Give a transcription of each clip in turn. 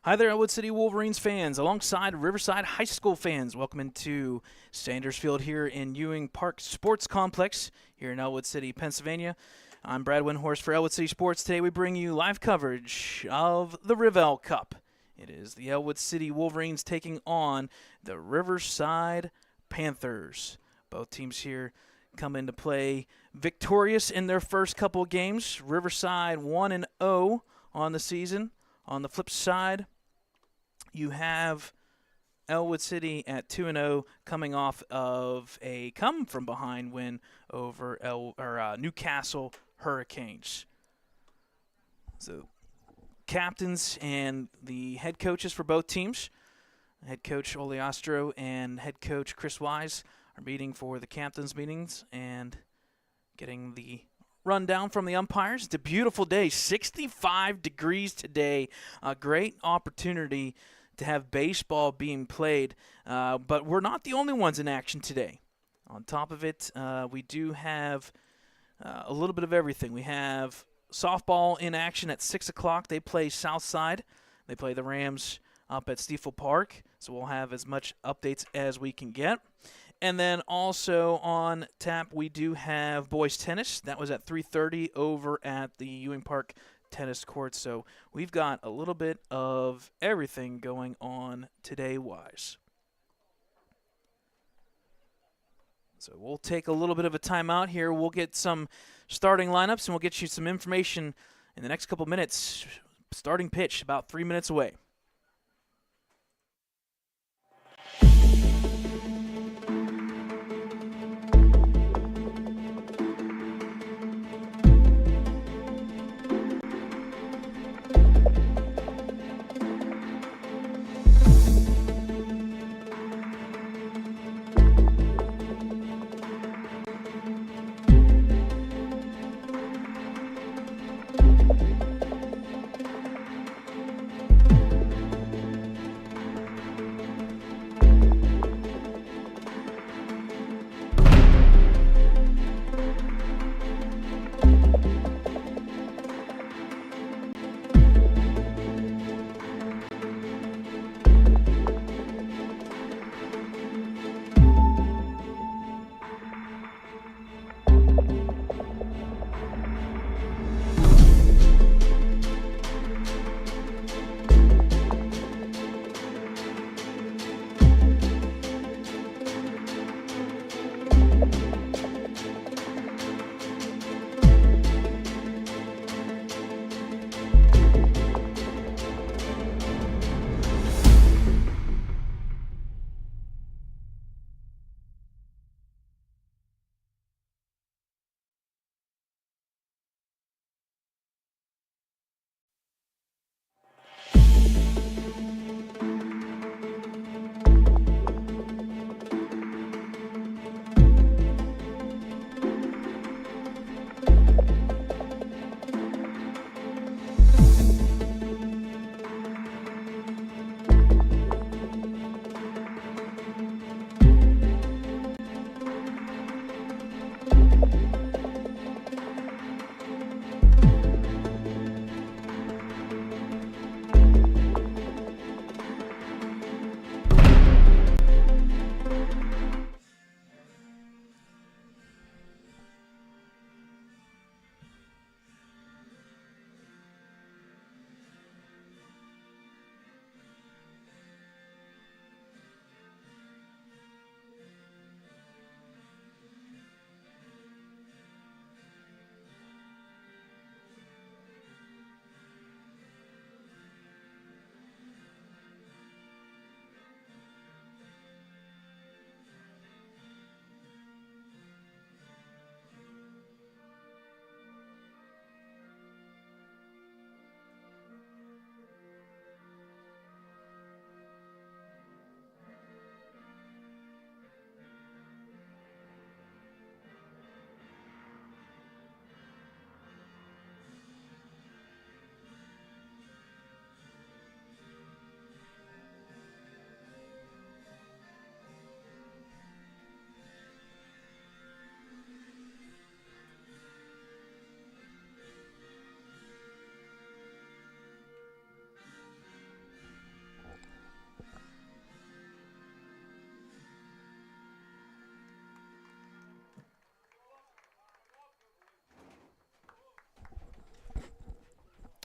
Hi there, Ellwood City Wolverines fans, alongside Riverside High School fans. Welcome into Sanders Field here in Ewing Park Sports Complex here in Ellwood City, Pennsylvania. I'm Brad Windhorst for Ellwood City Sports. Today we bring you live coverage of the RivEll Cup. It is the Ellwood City Wolverines taking on the Riverside Panthers. Both teams here come into play victorious in their first couple of games. Riverside 1-0 on the season. On the flip side, you have Ellwood City at 2-0, coming off of a come-from-behind win over Newcastle Hurricanes. So, captains and the head coaches for both teams, head coach Oleastro and head coach Chris Wise, are meeting for the captains' meetings and getting the rundown from the umpires. It's a beautiful day, 65 degrees today. A great opportunity to have baseball being played, but we're not the only ones in action today. On top of it, we do have a little bit of everything. We have softball in action at 6 o'clock. They play Southside. They play the Rams up at Stiefel Park, so we'll have as much updates as we can get. And then also on tap, we do have boys tennis. That was at 3:30 over at the Ewing Park tennis court. So we've got a little bit of everything going on today-wise. So we'll take a little bit of a timeout here. We'll get some starting lineups, and we'll get you some information in the next couple minutes. Starting pitch about 3 minutes away.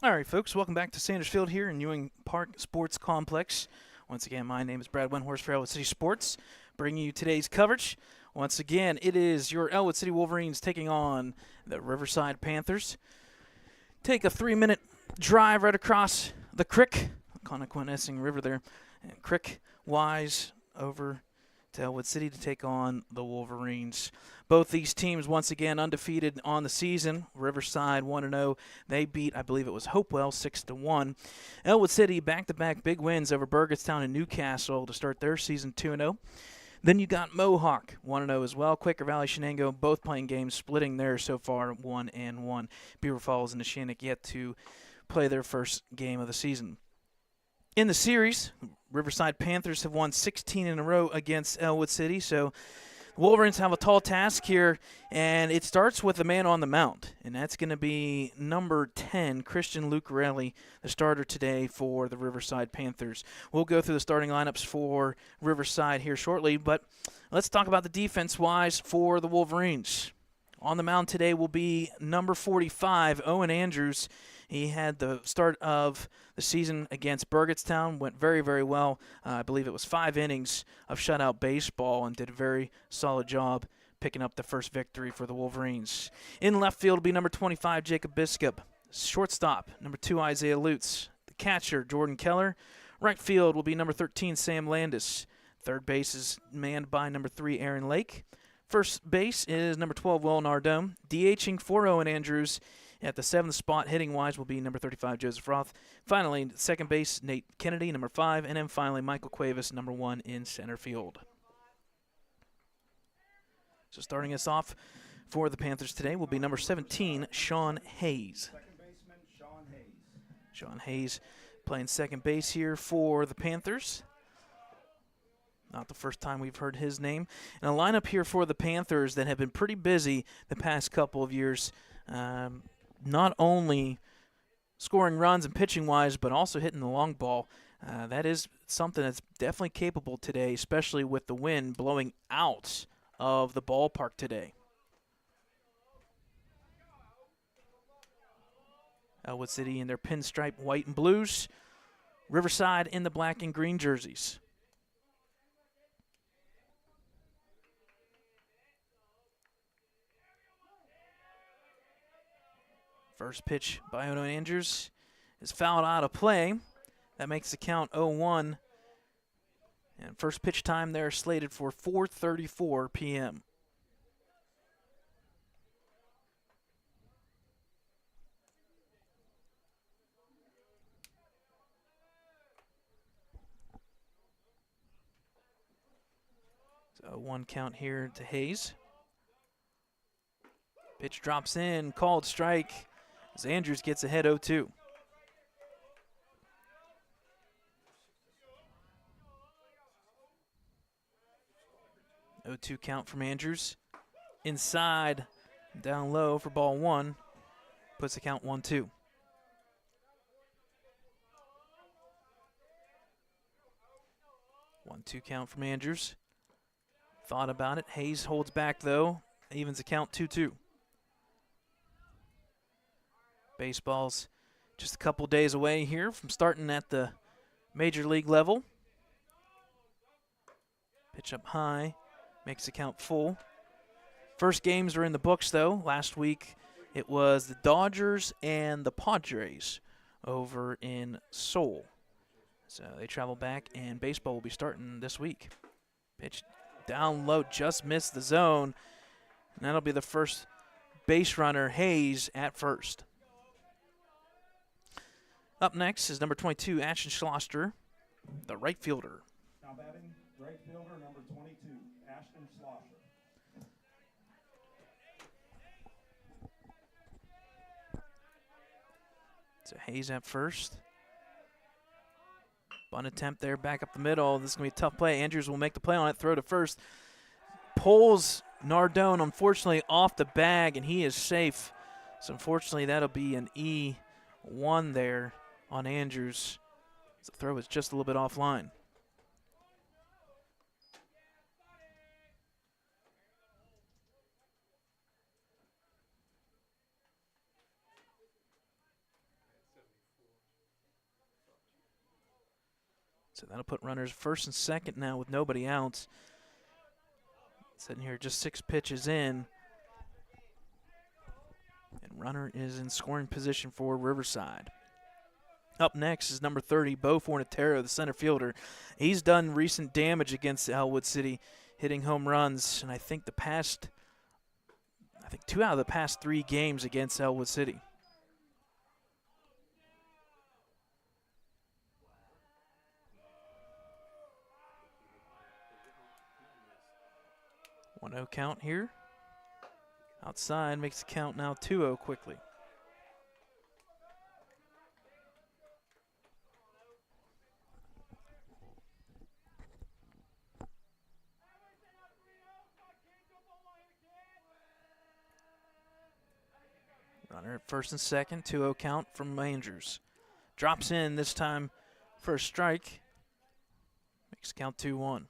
All right, folks, welcome back to Sanders Field here in Ewing Park Sports Complex. Once again, my name is Brad Windhorst for Ellwood City Sports, bringing you today's coverage. Once again, it is your Ellwood City Wolverines taking on the Riverside Panthers. Take a 3-minute drive right across the creek, Connequenessing River there, and creek-wise over to Ellwood City to take on the Wolverines. Both these teams, once again, undefeated on the season. Riverside 1-0. They beat, I believe it was Hopewell, 6-1. Ellwood City back-to-back big wins over Burgettstown and Newcastle to start their season 2-0. Then you got Mohawk 1-0 as well. Quaker Valley, Shenango, both playing games, splitting theirs so far 1-1. Beaver Falls and Neshannock yet to play their first game of the season. In the series, Riverside Panthers have won 16 in a row against Ellwood City, so the Wolverines have a tall task here, and it starts with the man on the mound, and that's going to be number 10, Christian Lucarelli, the starter today for the Riverside Panthers. We'll go through the starting lineups for Riverside here shortly, but let's talk about the defense-wise for the Wolverines. On the mound today will be number 45, Owen Andrews. He had the start of the season against Burgettstown, went very, very well. I believe it was 5 innings of shutout baseball and did a very solid job picking up the first victory for the Wolverines. In left field will be number 25, Jacob Biskup. Shortstop, number 2, Isaiah Lutz. The catcher, Jordan Keller. Right field will be number 13, Sam Landis. Third base is manned by number 3, Aaron Lake. First base is number 12, Will Nardone. DHing for Owen Andrews. At the 7th spot, hitting-wise, will be number 35, Joseph Roth. Finally, second base, Nate Kennedy, number 5. And then finally, Michael Cuevas, number 1 in center field. So starting us off for the Panthers today will be number 17, Sean Hayes. Second baseman, Sean Hayes. Sean Hayes playing second base here for the Panthers. Not the first time we've heard his name. And a lineup here for the Panthers that have been pretty busy the past couple of years. Not only scoring runs and pitching-wise, but also hitting the long ball. That is something that's definitely capable today, especially with the wind blowing out of the ballpark today. Ellwood City in their pinstripe white and blues. Riverside in the black and green jerseys. First pitch by Owen Andrews is fouled out of play. That makes the count 0-1. And first pitch time there slated for 4:34 p.m. So 1 count here to Hayes. Pitch drops in, called strike as Andrews gets ahead 0-2. (0-2) count from Andrews. Inside, down low for ball 1. Puts the count 1-2. (1-2) count from Andrews. Thought about it. Hayes holds back though. Evens the count 2-2. Baseball's just a couple days away here from starting at the major league level. Pitch up high, makes the count full. First games are in the books, though. Last week it was the Dodgers and the Padres over in Seoul. So they travel back, and baseball will be starting this week. Pitch down low, just missed the zone. And that'll be the first base runner, Hayes, at first. Up next is number 22, Ashton Schloster, the right fielder. Now batting, right fielder, number 22, Ashton Schlosser. So Hayes at first. Bunt attempt there, back up the middle. This is going to be a tough play. Andrews will make the play on it, throw to first. Pulls Nardone, unfortunately, off the bag, and he is safe. So unfortunately, that'll be an E1 there on Andrews. The throw is just a little bit offline. So that'll put runners first and second now with nobody out. Sitting here just 6 pitches in. And runner is in scoring position for Riverside. Up next is number 30, Bo Fornatero, the center fielder. He's done recent damage against Ellwood City, hitting home runs, and I think 2 out of the past 3 games against Ellwood City. One-0 count here. Outside makes the count now 2-0 quickly. Runner at first and second, 2-0 count from Rangers. Drops in this time for a strike. Makes the count 2-1.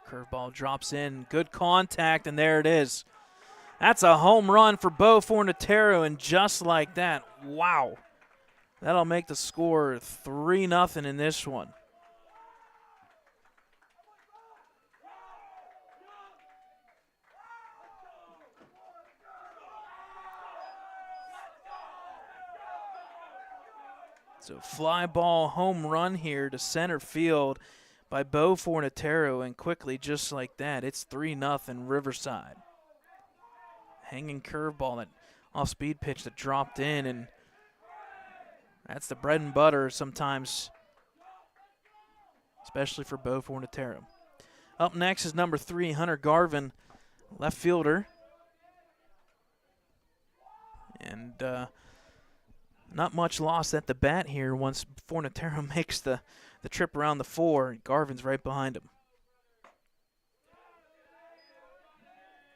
Curveball drops in, good contact, and there it is. That's a home run for Bo Fornatero, and just like that, wow. That'll make the score 3-0 in this one. So fly ball home run here to center field by Bo Fornatero, and quickly, just like that, it's 3-0 Riverside. Hanging curveball, that off-speed pitch that dropped in, and that's the bread and butter sometimes, especially for Bo Fornatero. Up next is number 3, Hunter Garvin, left fielder. And not much lost at the bat here once Fornatero makes the trip around the 4. Garvin's right behind him.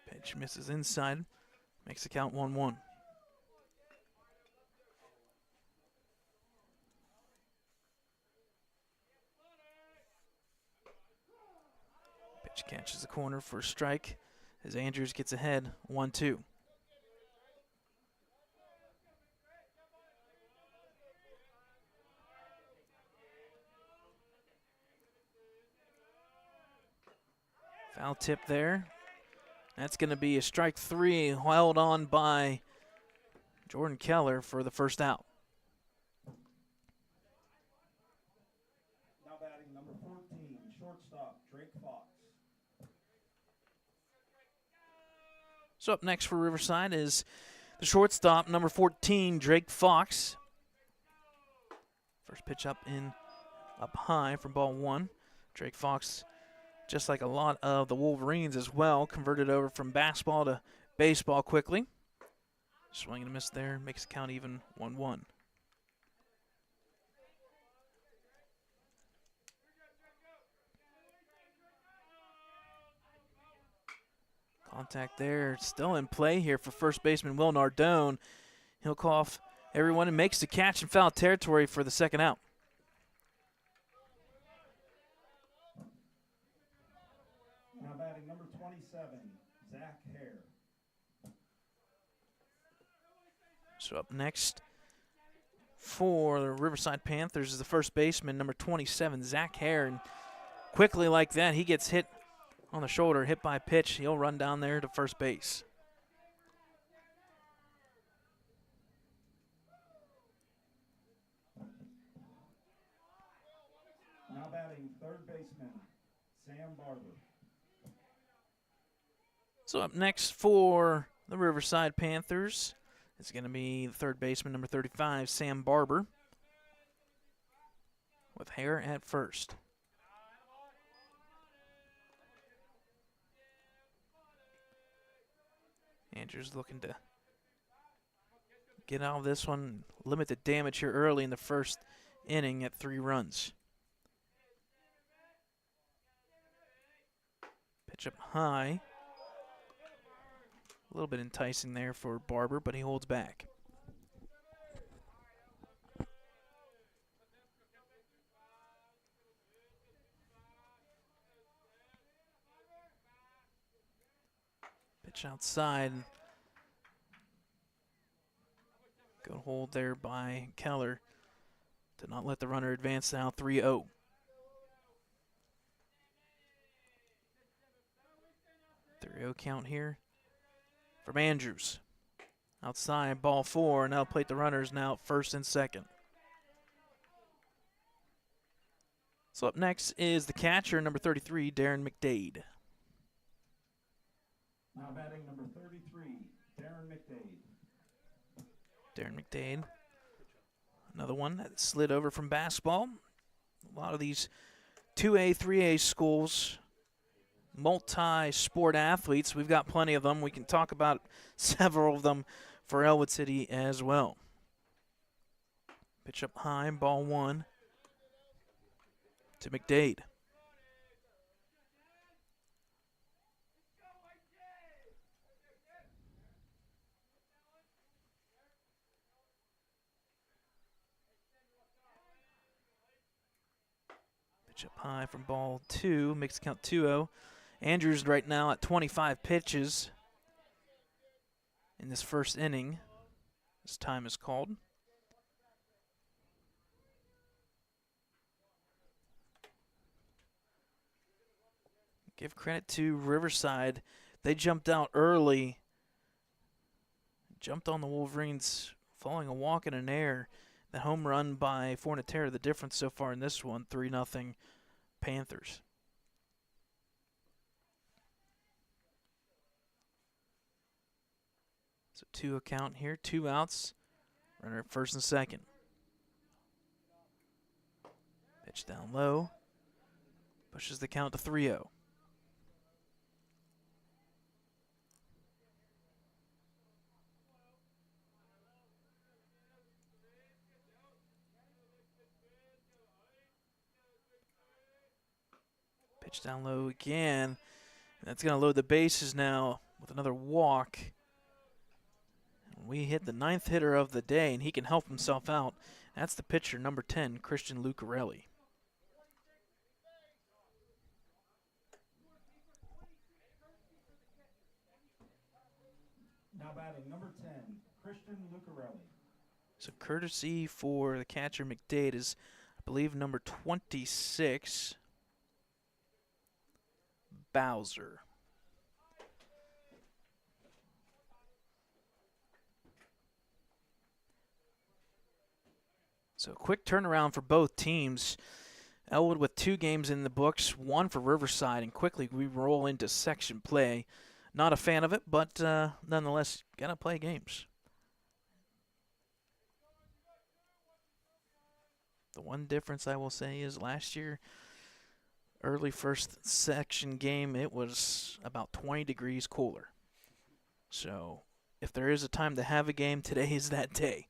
Pitch misses inside. Makes the count 1-1. Pitch catches the corner for a strike as Andrews gets ahead 1-2. Foul tip there. That's going to be a strike 3, held on by Jordan Keller for the first out. Now batting number 14, shortstop, Drake Fox. So up next for Riverside is the shortstop, number 14, Drake Fox. First pitch up high for ball 1. Drake Fox, just like a lot of the Wolverines as well, converted over from basketball to baseball quickly. Swing and a miss there, makes the count even 1-1. Contact there, still in play here for first baseman Will Nardone. He'll cough everyone and makes the catch in foul territory for the second out. Now batting number 27, Zach Hare. So up next for the Riverside Panthers is the first baseman, number 27, Zach Hare. And quickly like that, he gets hit on the shoulder, hit by a pitch. He'll run down there to first base. Now batting third baseman, Sam Barber. So up next for the Riverside Panthers is going to be the third baseman, number 35, Sam Barber, with Hare at first. Andrews looking to get out of this one, limit the damage here early in the first inning at 3 runs. Pitch up high. A little bit enticing there for Barber, but he holds back. Pitch outside. Good hold there by Keller. Did not let the runner advance now, 3-0. Count here from Andrews. Outside, ball 4, now plate the runners now first and second. So up next is the catcher, number 33, Darren McDade. Now batting number 33, Darren McDade. Darren McDade. Another one that slid over from basketball. A lot of these 2A, 3A schools, multi-sport athletes. We've got plenty of them. We can talk about several of them for Ellwood City as well. Pitch up high, ball 1 to McDade. Pitch up high from ball 2, makes the count 2-0. Andrews right now at 25 pitches in this first inning. This time is called. Give credit to Riverside. They jumped out early. Jumped on the Wolverines, following a walk and an error. The home run by Fornatera, the difference so far in this one, 3-0 Panthers. So 2 count here, 2 outs. Runner at first and second. Pitch down low. Pushes the count to 3-0. Pitch down low again. And that's going to load the bases now with another walk. We hit the 9th hitter of the day, and he can help himself out. That's the pitcher, number 10, Christian Lucarelli. Now batting number 10, Christian Lucarelli. So courtesy for the catcher McDade is, I believe, number 26, Bowser. So quick turnaround for both teams. Ellwood with 2 games in the books, 1 for Riverside, and quickly we roll into section play. Not a fan of it, but nonetheless, gotta play games. The one difference I will say is last year, early first section game, it was about 20 degrees cooler. So if there is a time to have a game, today is that day.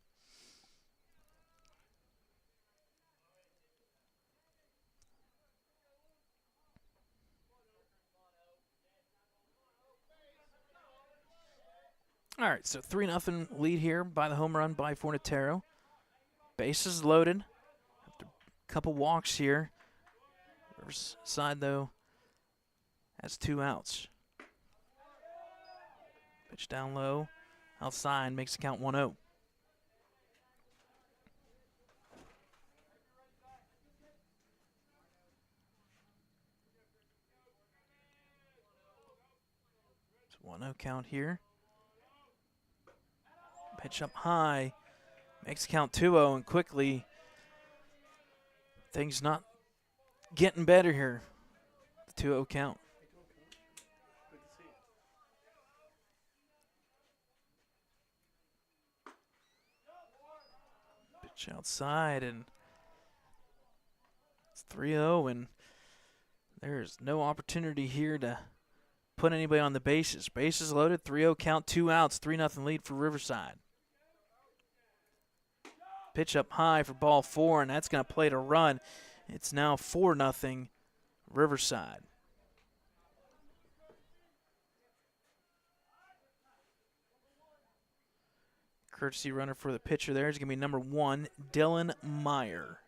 All right, so 3-0 lead here by the home run by Fornatero. Bases loaded. After a couple walks here. Riverside, though, has 2 outs. Pitch down low. Outside, makes the count 1-0. It's 1-0 count here. Pitch up high, makes count 2-0, and quickly things not getting better here. The 2-0 count. Pitch outside, and it's 3-0, and there's no opportunity here to put anybody on the bases. Bases loaded, 3-0 count, 2 outs, 3-0 lead for Riverside. Pitch up high for ball 4, and that's going to play to run. It's now 4-0 Riverside. Courtesy runner for the pitcher there is going to be number 1, Dylan Meyer.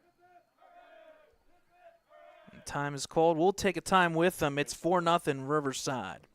And time is called. We'll take a time with them. It's 4-0 Riverside.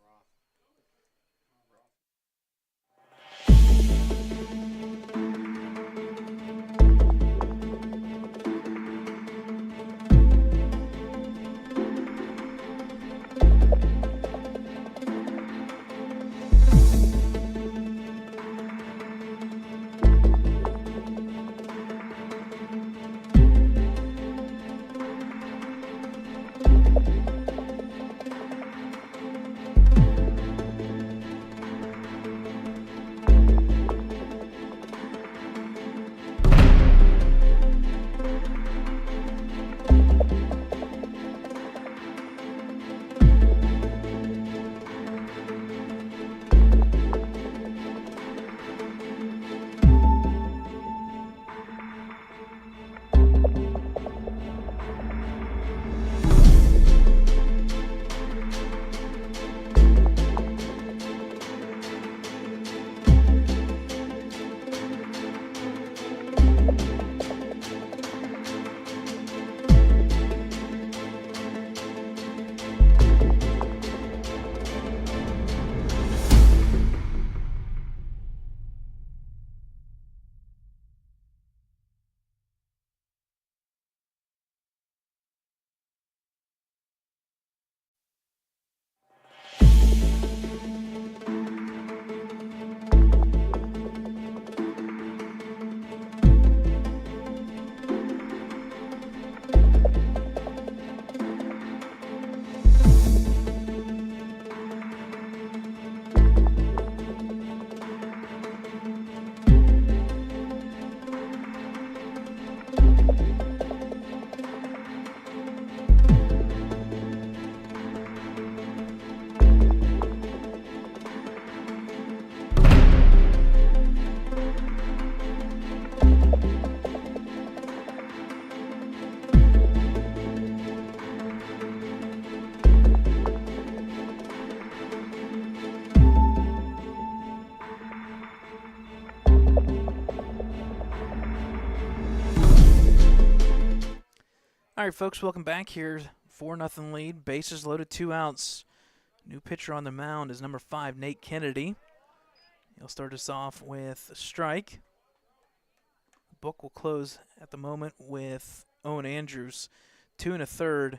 All right, folks, welcome back here. 4-0 lead, bases loaded, 2 outs. New pitcher on the mound is number 5, Nate Kennedy. He'll start us off with a strike. The book will close at the moment with Owen Andrews, 2 1/3.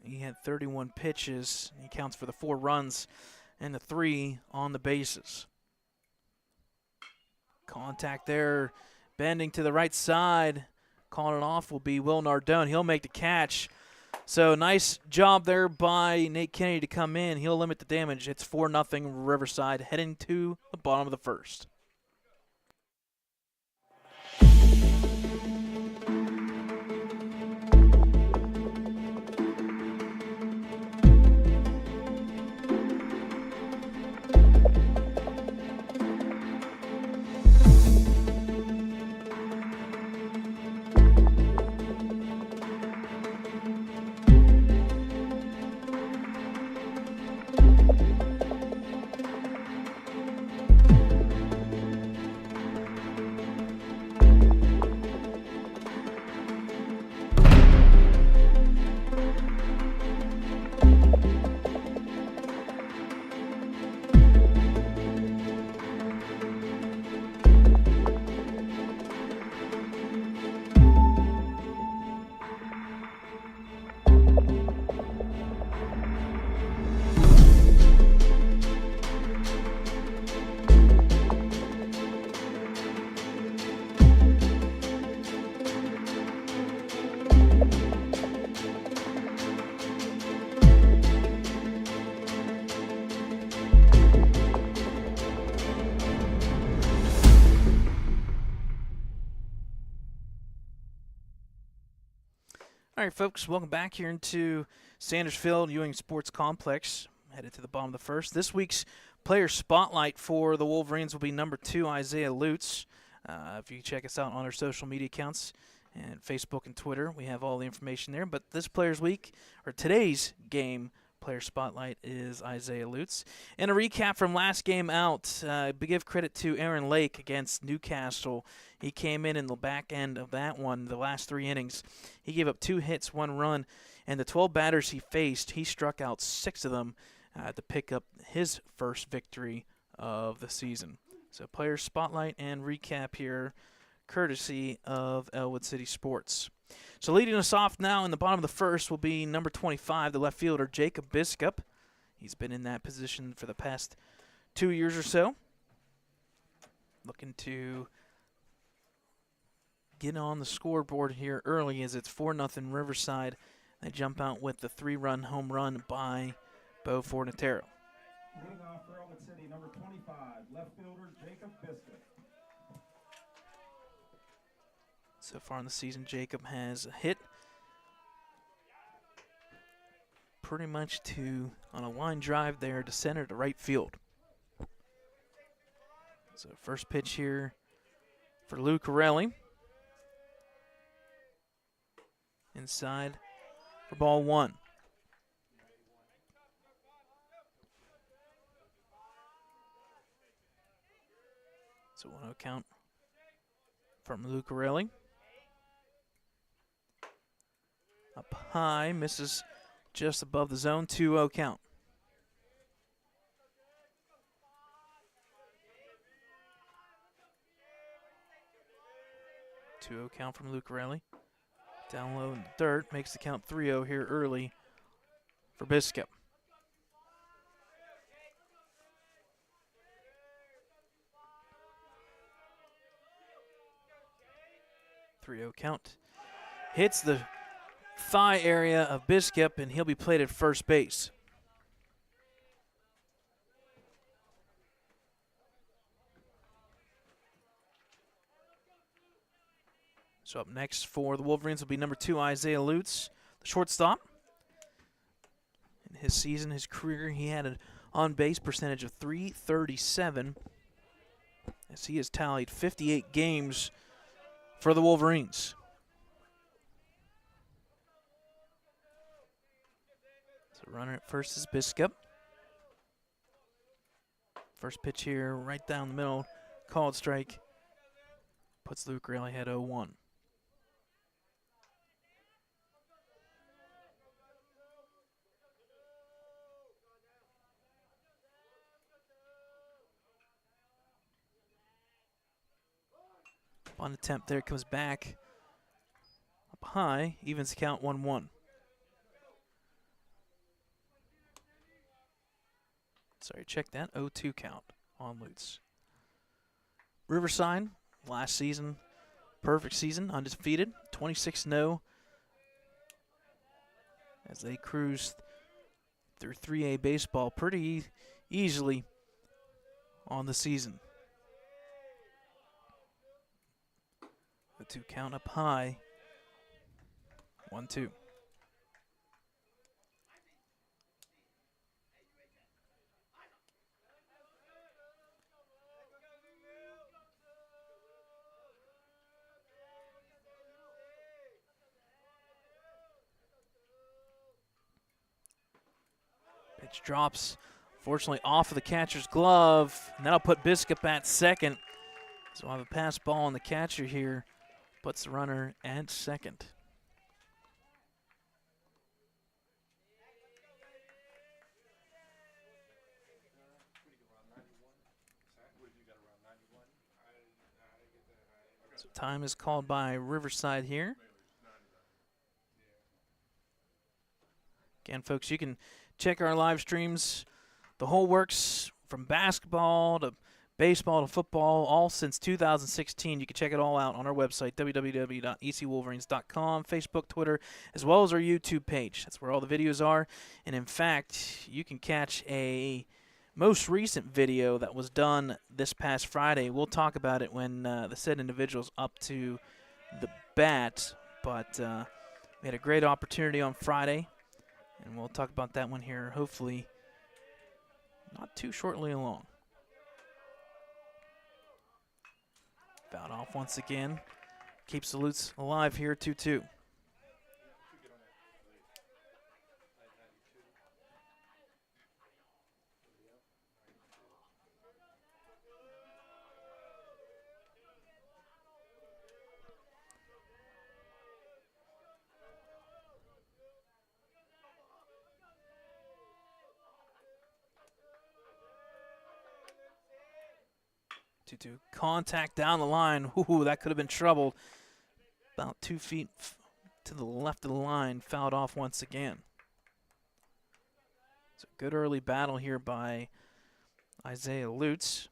He had 31 pitches. He counts for the 4 runs and the 3 on the bases. Contact there, bending to the right side. Calling it off will be Will Nardone. He'll make the catch. So nice job there by Nate Kennedy to come in. He'll limit the damage. It's 4-0 Riverside heading to the bottom of the first. All right, folks, welcome back here into Sanders Field, Ewing Sports Complex. Headed to the bottom of the first. This week's player spotlight for the Wolverines will be number 2, Isaiah Lutz. If you check us out on our social media accounts and Facebook and Twitter, we have all the information there. But this player's week, or today's game, player spotlight is Isaiah Lutz. And a recap from last game out, give credit to Aaron Lake against Newcastle. He came in the back end of that one, the last 3 innings. He gave up 2 hits, 1 run, and the 12 batters he faced, he struck out 6 of them to pick up his first victory of the season. So player spotlight and recap here, courtesy of Ellwood City Sports. So leading us off now in the bottom of the first will be number 25, the left fielder, Jacob Biskup. He's been in that position for the past 2 years or so. Looking to get on the scoreboard here early as it's 4-0 Riverside. They jump out with the 3-run home run by Bo Fornatero. Leading off for Ellwood City, number 25, left fielder Jacob Biscuit. So far in the season, Jacob has a hit pretty much on a line drive there to center to right field. So first pitch here for Lou Corelli. inside for ball one. So 1-0 count from Lucarelli. Up high, misses just above the zone, 2-0 count. Two-0 count from Lucarelli. Down low in the dirt, makes the count 3-0 here early for Biscup. Count. Hits the thigh area of Biscup, and he'll be played at first base. So up next for the Wolverines will be number 2, Isaiah Lutz, the shortstop. In his season, his career, he had an on-base percentage of .337, as he has tallied 58 games for the Wolverines. So runner at first is Biscup. First pitch here, right down the middle, called strike. Puts Lucarelli ahead 0-1. On attempt there, comes back up high, evens the count 1-1. Sorry, check that, 0-2 count on Lutz. Riverside, last season, perfect season, undefeated, 26-0, as they cruise through 3A baseball pretty easily on the season. 0-2 count up high, 1-2. Pitch drops, fortunately off of the catcher's glove, and that'll put Biscup at second. So we'll have a pass ball on the catcher here, puts the runner at second. So time is called by Riverside here. Again, folks, you can check our live streams. The whole works from basketball to baseball to football, all since 2016. You can check it all out on our website, www.ecwolverines.com, Facebook, Twitter, as well as our YouTube page. That's where all the videos are. And in fact, you can catch a most recent video that was done this past Friday. We'll talk about it when the said individual's up to the bat. But we had a great opportunity on Friday, and we'll talk about that one here, hopefully not too shortly along. Fouled off once again. Keeps the Lutz alive here, 2-2. Contact down the line. Ooh, that could have been trouble. About 2 feet to the left of the line. Fouled off once again. It's a good early battle here by Isaiah Lutz.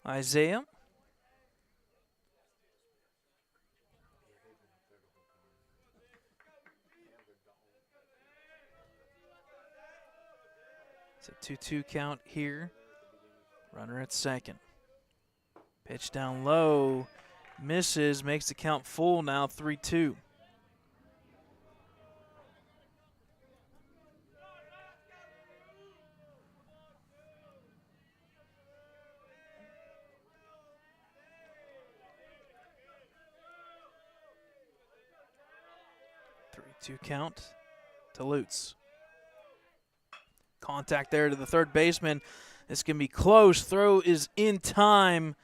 Isaiah. It's a 2-2 count here. Runner at second. Pitch down low. misses, makes the count full now, 3-2. Two count to Lutz. Contact there to the third baseman. This can be close. Throw is in time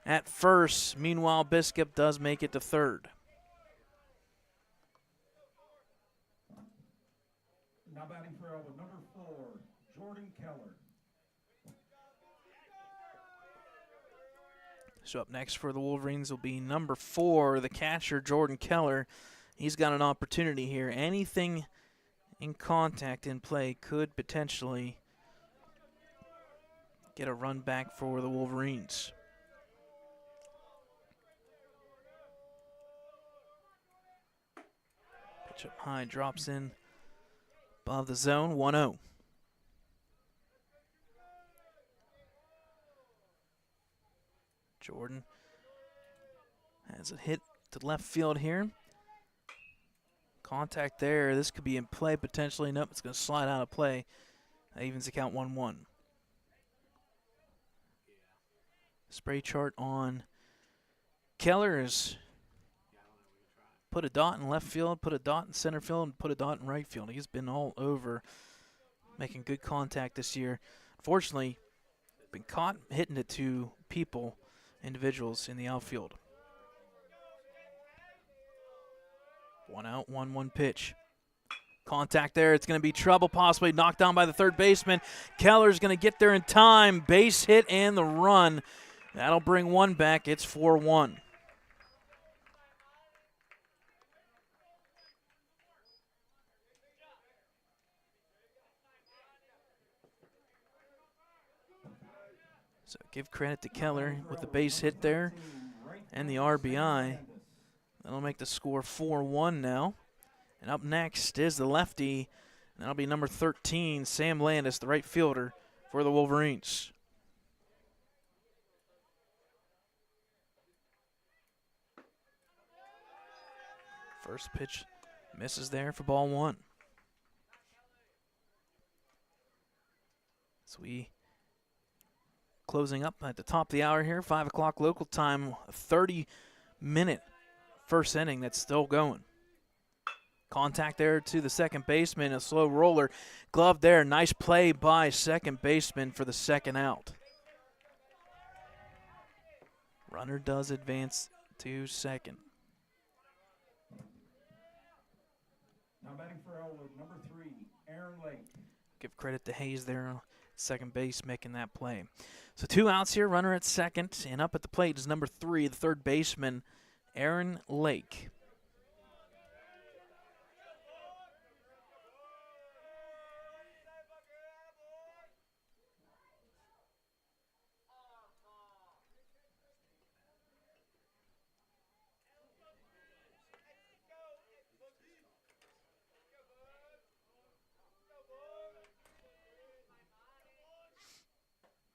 at first. Meanwhile, Biscup does make it to third. Now batting for Ellwood, number 4, Jordan Keller. So up next for the Wolverines will be number 4, the catcher, Jordan Keller. He's got an opportunity here. Anything in contact in play could potentially get a run back for the Wolverines. Pitch up high, drops in above the zone, 1-0. Jordan has it hit to left field here. Contact there. This could be in play potentially. Nope, it's going to slide out of play. That evens the count 1-1. Spray chart on Keller is put a dot in left field, put a dot in center field, and put a dot in right field. He's been all over, making good contact this year. Unfortunately, been caught hitting it to people, individuals in the outfield. 1 out, 1-1 pitch. Contact there. It's going to be trouble, possibly knocked down by the third baseman. Keller's going to get there in time. Base hit and the run. That'll bring one back. It's 4-1. So give credit to Keller with the base hit there and the RBI. That'll make the score 4-1 now. And up next is the lefty. And that'll be number 13, Sam Landis, the right fielder for the Wolverines. First pitch misses there for ball 1. So we closing up at the top of the hour here, 5 o'clock local time, a 30-minute first inning that's still going. Contact there to the second baseman, a slow roller. Glove there, nice play by second baseman for the second out. Runner does advance to second. Now batting for Ellwood, number 3, Aaron Lake. Give credit to Hayes there, second base, making that play. So 2 outs here, runner at second, and up at the plate is number 3, the third baseman, Aaron Lake.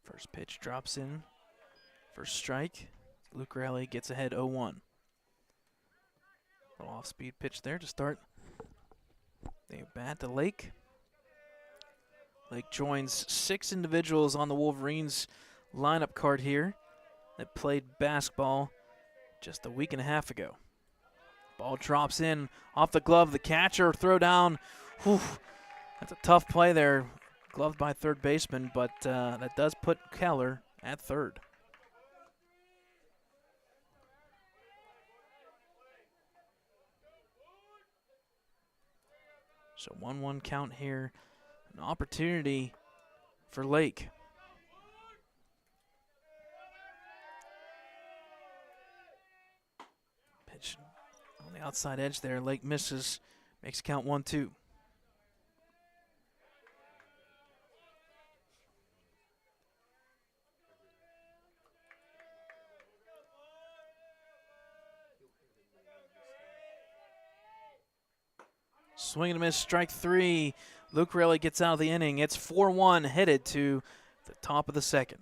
First pitch drops in. First strike. Luke Raleigh gets ahead 0-1. Little off-speed pitch there to start. They bat to Lake. Lake joins 6 individuals on the Wolverines lineup card here that played basketball just a week and a half ago. Ball drops in off the glove. The catcher throw down. Whew, that's a tough play there. Gloved by third baseman, but that does put Keller at third. So 1-1 count here. An opportunity for Lake. Pitch on the outside edge there. Lake misses. Makes count 1-2. Swing and a miss, strike 3. Luke Raleigh gets out of the inning. It's 4-1, headed to the top of the second.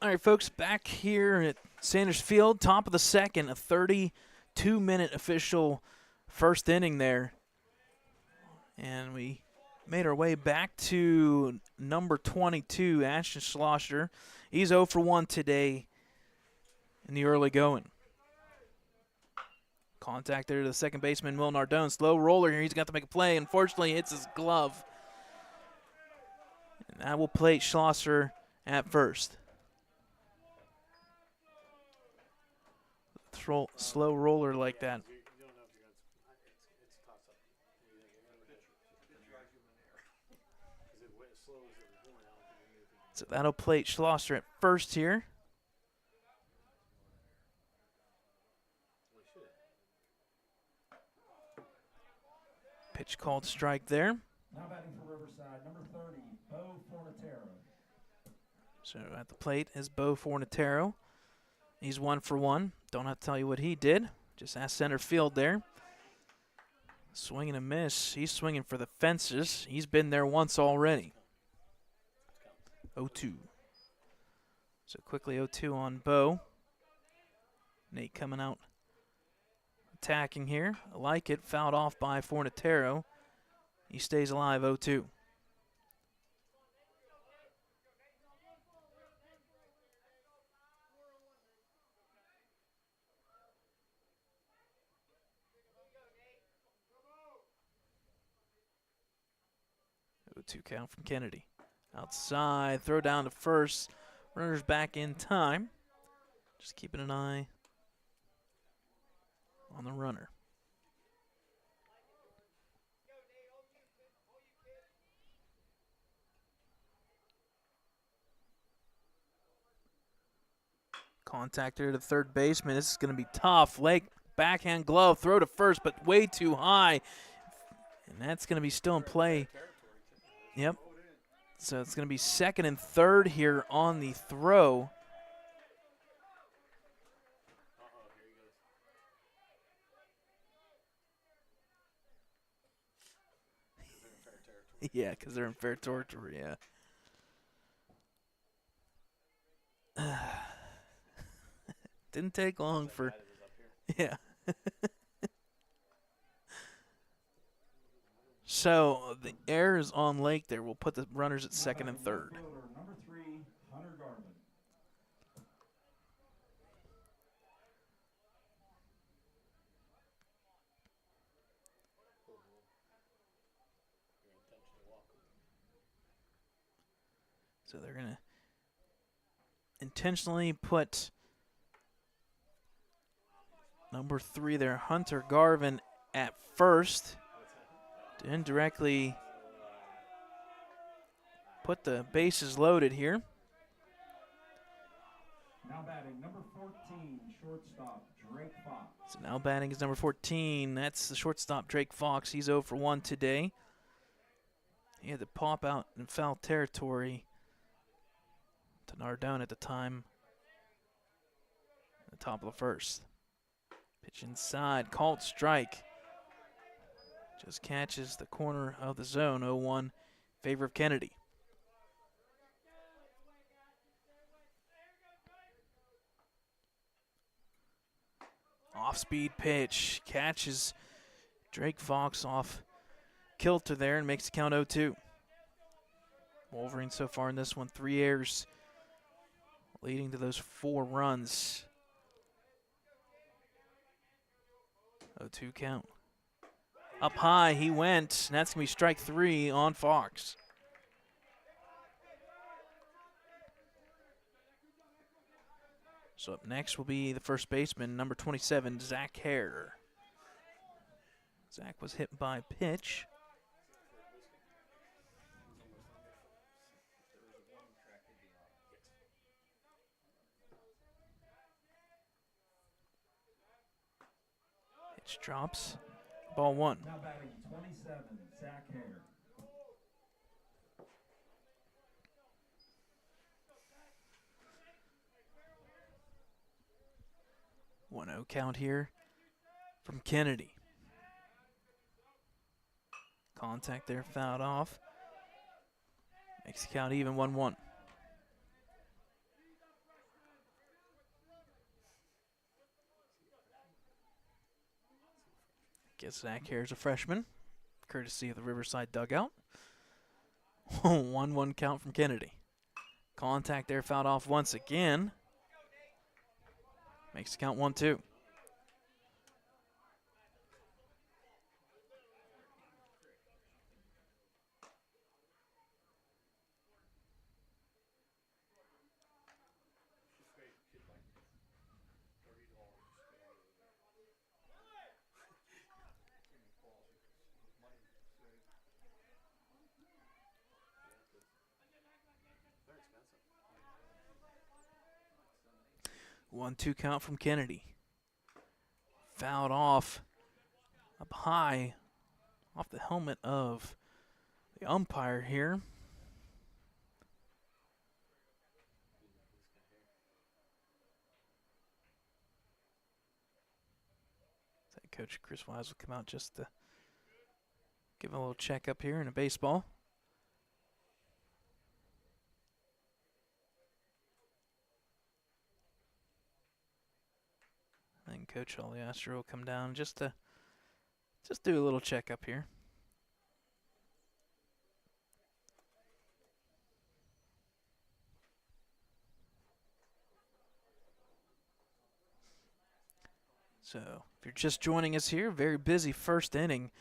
All right, folks, back here at Sanders Field, top of the second, a 32-minute official first inning there. And we made our way back to number 22, Ashton Schlosser. He's 0 for 1 today in the early going. Contact there to the second baseman, Will Nardone. Slow roller here. He's got to make a play. Unfortunately, hits his glove. And that will plate Schlosser at first. Slow roller like that. So that'll plate Schlosser at first here. Pitch called strike there. Now batting for Riverside, number 30, Bo Fornatero. So at the plate is Bo Fornatero. He's 1 for 1. Don't have to tell you what he did. Just ask center field there. Swing and a miss. He's swinging for the fences. He's been there once already. 0-2. So quickly 0-2 on Bo. Nate coming out attacking here. I like it. Fouled off by Fornatero. He stays alive, 0-2. Two count from Kennedy. Outside, throw down to first. Runners back in time. Just keeping an eye on the runner. Contact there to the third baseman. This is going to be tough. Lake backhand glove, throw to first, but way too high. And that's going to be still in play. Yep. So it's going to be second and third here on the throw. Yeah, because they're in fair territory, yeah. Didn't take long for, yeah. So the air is on Lake there. We'll put the runners at second and third. Number 3, Hunter Garvin. So they're going to intentionally put number 3 there, Hunter Garvin, at first. To indirectly put the bases loaded here. Now batting, number 14, shortstop, Drake Fox. So now batting is number 14. That's the shortstop, Drake Fox. He's 0 for 1 today. He had to pop out in foul territory to Nardone at the time. At the top of the first. Pitch inside, called strike. Just catches the corner of the zone, 0-1 in favor of Kennedy. Off-speed pitch, catches Drake Fox off kilter there and makes the count 0-2. Wolverines so far in this one, 3 errors, leading to those 4 runs. 0-2 count. Up high, he went, and that's going to be strike 3 on Fox. So up next will be the first baseman, number 27, Zach Hare. Zach was hit by pitch. Pitch drops. Ball 1. Now batting 27, Zach Hare. One 0 count here from Kennedy. Contact there, fouled off. Makes the count even, 1-1. Guess Zach Hare's a freshman, courtesy of the Riverside dugout. 1-1 count from Kennedy. Contact there, fouled off once again. Makes the count 1-2. One, 2 count from Kennedy. Fouled off up high off the helmet of the umpire here. Coach Chris Wise will come out just to give a little check up here in a baseball. Then Coach Oliastro will come down just to do a little check up here. So, if you're just joining us here, very busy first inning.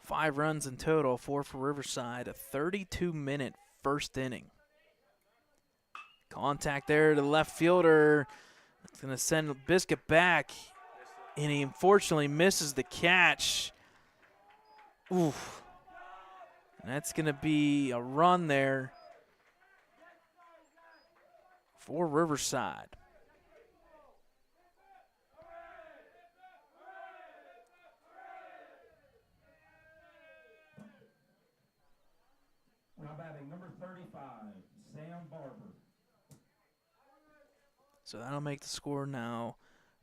5 runs in total, 4 for Riverside, a 32-minute first inning. Contact there to the left fielder. It's going to send Biscuit back, and he unfortunately misses the catch. Oof. And that's going to be a run there for Riverside. Now batting number 35, Sam Barber. So that'll make the score now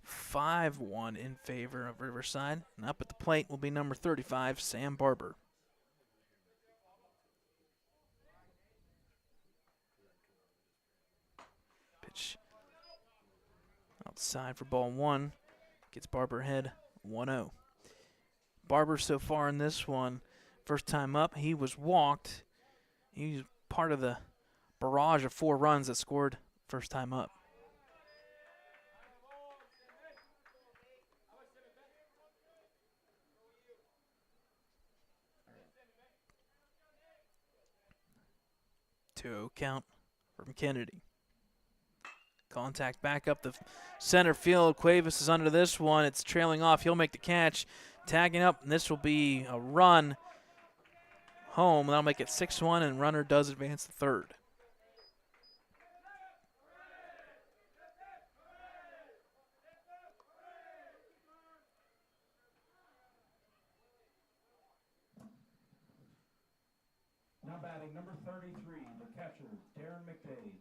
5-1 in favor of Riverside. And up at the plate will be number 35, Sam Barber. Pitch outside for ball 1. Gets Barber ahead 1-0. Barber so far in this one, first time up, he was walked. He was part of the barrage of 4 runs that scored first time up. Two count from Kennedy. Contact back up the center field. Cuevas is under this one. It's trailing off. He'll make the catch. Tagging up, and this will be a run home. That'll make it 6-1, and runner does advance to third. Now batting number 33, the catcher, Darren McDade.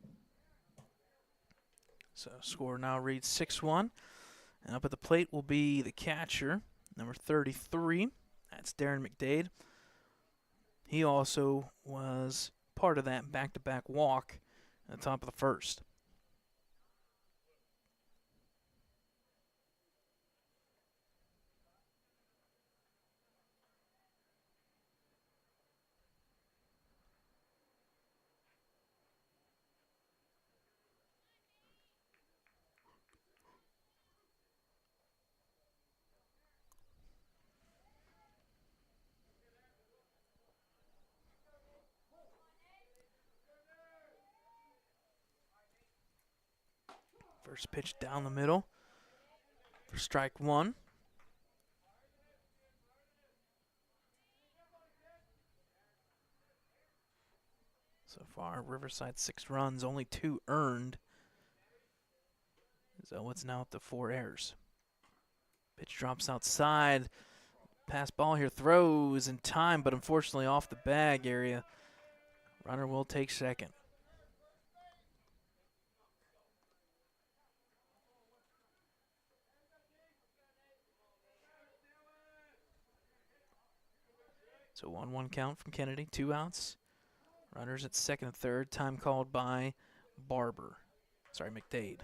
So score now reads 6-1. And up at the plate will be the catcher, number 33. That's Darren McDade. He also was part of that back-to-back walk at the top of the first. First pitch down the middle for strike 1. So far, Riverside 6 runs, only 2 earned. Ellwood's now up to 4 errors. Pitch drops outside. Pass ball here, throws in time, but unfortunately off the bag area. Runner will take second. So 1-1 count from Kennedy, 2 outs. Runners at second and third, time called by McDade.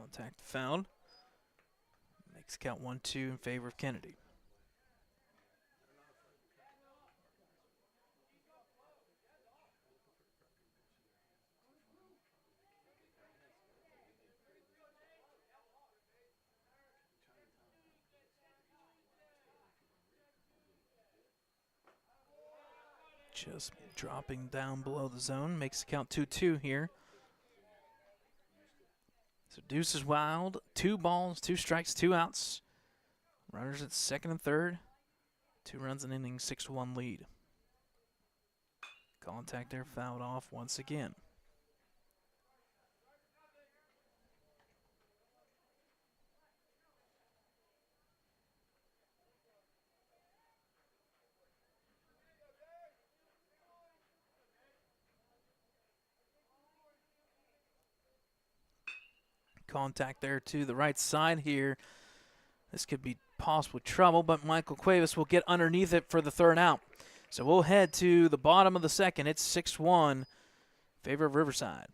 Contact fouled. Makes count 1-2 in favor of Kennedy. Just dropping down below the zone. Makes the count 2-2 here. So deuce is wild. 2 balls, 2 strikes, 2 outs. Runners at second and third. 2 runs an inning, 6-1 lead. Contact there fouled off once again. Contact there to the right side here. This could be possible trouble, but Michael Cuevas will get underneath it for the 3rd out. So we'll head to the bottom of the 2nd. It's 6-1 in favor of Riverside.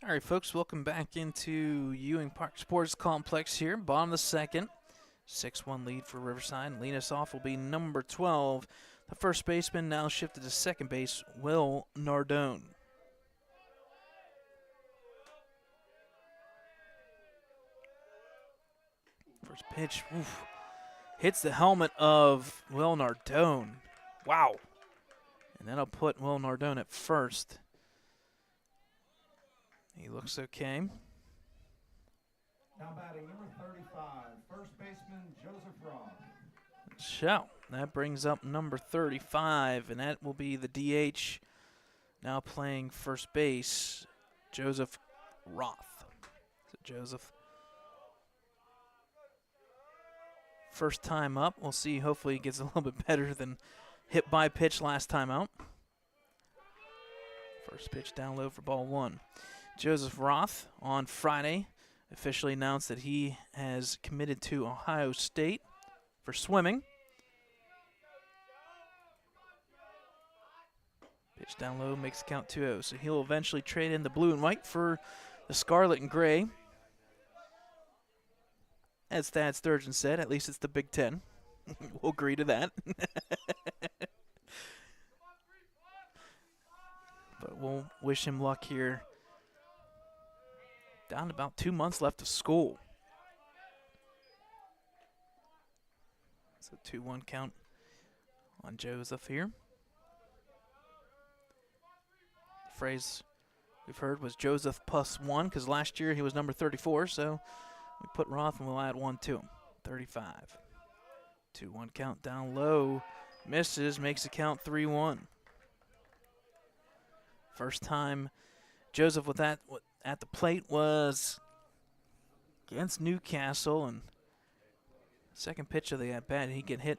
All right, folks, welcome back into Ewing Park Sports Complex here. Bottom of the 2nd. 6-1 lead for Riverside. And leading us off will be number 12. The first baseman now shifted to second base, Will Nardone. First pitch, oof, hits the helmet of Will Nardone. Wow. And that'll put Will Nardone at first. He looks okay. Now batting number 35, first baseman Joseph Roth. So that brings up number 35, and that will be the DH. Now playing first base, Joseph Roth. So Joseph, first time up. We'll see. Hopefully he gets a little bit better than hit by pitch last time out. First pitch down low for ball 1. Joseph Roth on Friday officially announced that he has committed to Ohio State for swimming. Pitch down low makes the count 2-0. So he'll eventually trade in the blue and white for the scarlet and gray. As Thad Sturgeon said, at least it's the Big Ten. We'll agree to that. But we'll wish him luck here. Down to about 2 months left of school. So 2-1 count on Joseph here. The phrase we've heard was Joseph +1 because last year he was number 34, so we put Roth and we'll add 1 to him. 35. 2-1 count down low. Misses, makes the count 3-1. First time Joseph with that at the plate was against Newcastle, and second pitch of the at-bat, he get hit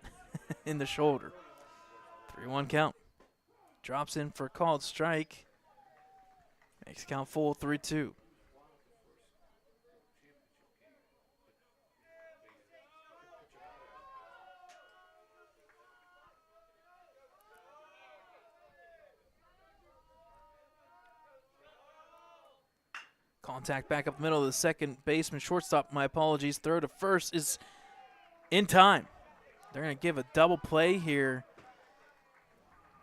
in the shoulder. 3-1 count. Drops in for a called strike. Makes count full 3-2. Contact back up the middle of the second baseman, shortstop, my apologies. Throw to first is in time. They're going to give a double play here.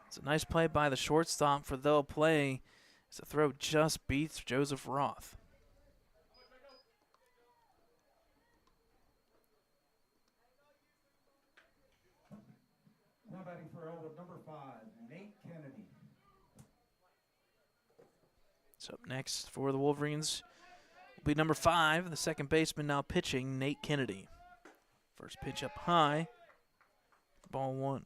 It's a nice play by the shortstop for the play. As the throw just beats Joseph Roth. Now batting for Ellwood, number 5, Nate Kennedy. So up next for the Wolverines will be number 5, the second baseman now pitching, Nate Kennedy. First pitch up high, ball 1.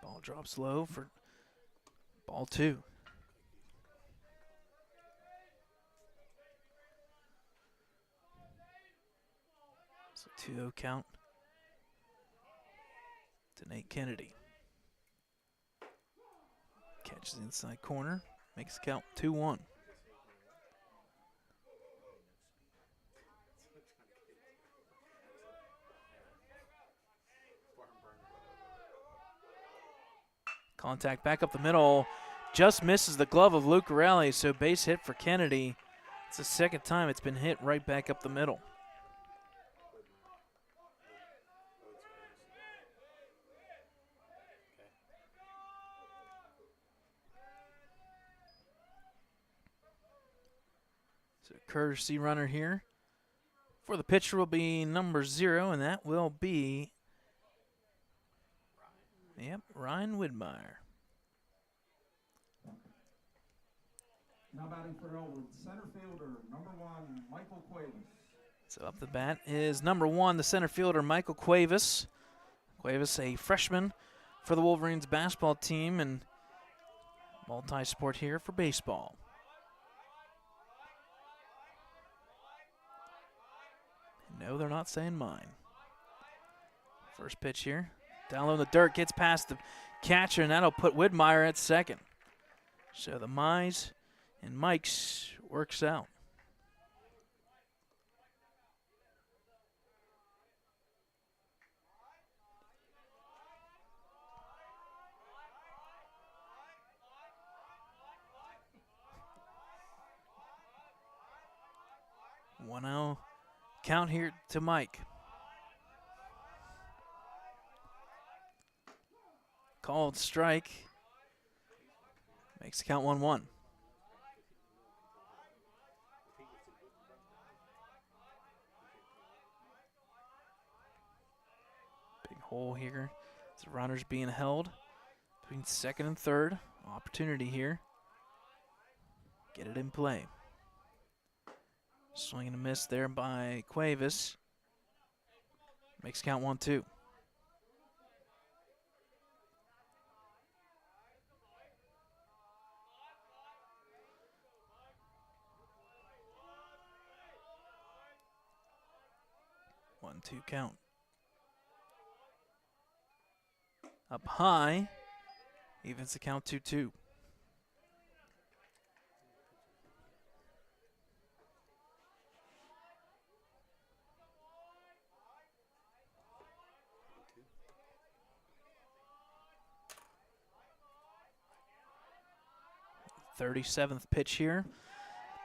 Ball drops low for ball 2. So 2-0 count to Nate Kennedy. Catches the inside corner, makes the count 2-1. Contact back up the middle. Just misses the glove of Lucarelli, so base hit for Kennedy. It's the second time it's been hit right back up the middle. So courtesy runner here. For the pitcher will be number 0, and that will be, Ryan Widmeyer. Now batting for Ellwood, center fielder, number 1, Michael Cuevas. So up the bat is number 1, the center fielder, Michael Cuevas. Cuevas, a freshman for the Wolverines basketball team and multi-sport here for baseball. No, they're not saying mine. First pitch here. Down low in the dirt, gets past the catcher, and that'll put Widmeyer at second. So the Mize and Mike's works out. One out count here to Mike. Called strike. Makes the count 1-1. Big hole here. The runner's being held between second and third. Opportunity here. Get it in play. Swing and a miss there by Cuevas. Makes count 1-2. One-two count. Up high, evens the count 2-2. .37th pitch here.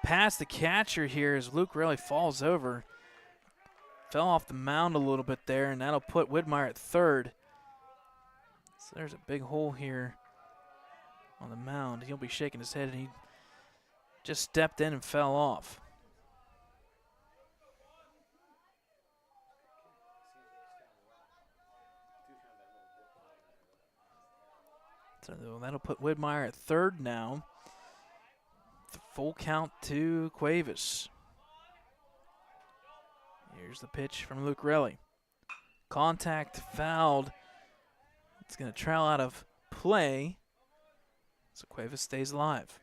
Past the catcher here as Luke really falls over. Fell off the mound a little bit there, and that'll put Widmeyer at third. So there's a big hole here on the mound. He'll be shaking his head, and he just stepped in and fell off. So that'll put Widmeyer at third now. Full count to Cuevas. Here's the pitch from Lucarelli. Contact fouled. It's going to trail out of play. So Cuevas stays alive.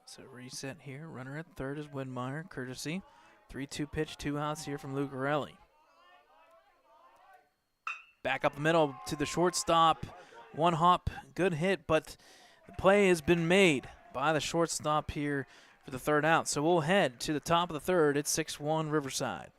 So reset here. Runner at third is Widmeyer, courtesy. 3-2 pitch, 2 outs here from Lucarelli. Back up the middle to the shortstop. One hop, good hit, but the play has been made by the shortstop here for the third out. So we'll head to the top of the third. It's 6-1 Riverside.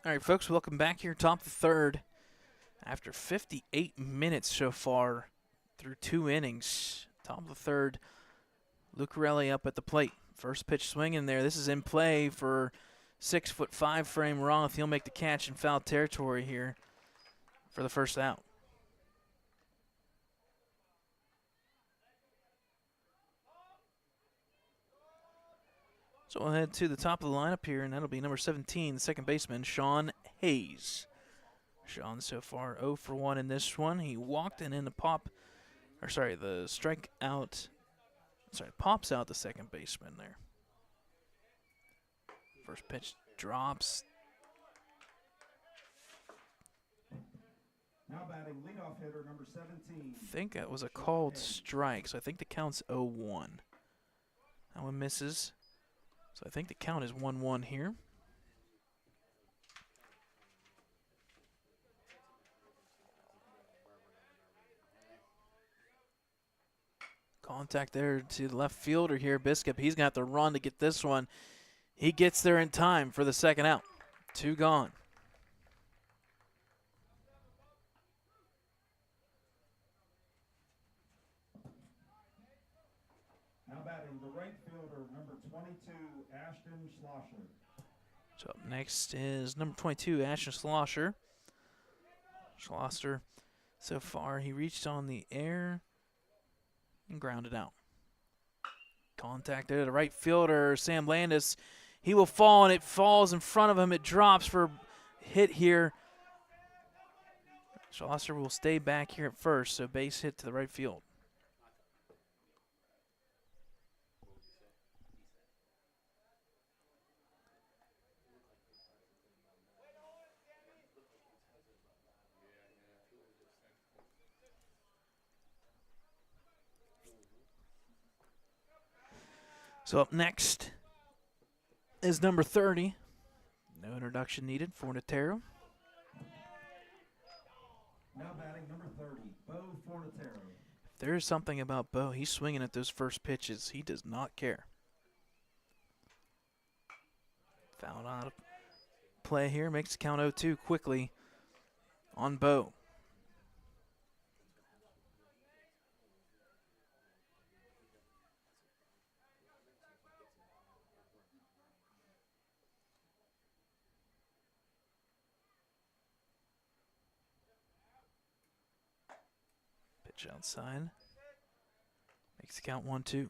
All right, folks, welcome back here, top of the third. After 58 minutes so far through 2 innings, top of the third, Lucarelli up at the plate. First pitch swinging there. This is in play for 6'5" frame Roth. He'll make the catch in foul territory here for the first out. So we'll head to the top of the lineup here, and that'll be number 17, the second baseman, Sean Hayes. Sean so far 0 for 1 in this one. He walked and in the the strike out, pops out the second baseman there. First pitch drops. Now batting leadoff hitter number 17. I think that was a called strike, so I think the count's 0-1. That one misses. So I think the count is 1-1 here. Contact there to the left fielder here, Biscup. He's going to have to run to get this one. He gets there in time for the second out. 2 gone. Now batting the right fielder, number 22, Ashton Schlosser. So up next is number 22, Ashton Schlosser. Schlosser, so far, he reached on the air and grounded out. Contact there to the right fielder, Sam Landis. He will fall, and it falls in front of him. It drops for a hit here. Schlosser will stay back here at first, so base hit to the right field. So up next is number 30. No introduction needed for Fornatero. Now batting number 30, Bo Fornatero. There is something about Bo. He's swinging at those first pitches. He does not care. Foul out of play here. Makes the count 0-2 quickly on Bo. Pitch outside. Makes the count 1-2.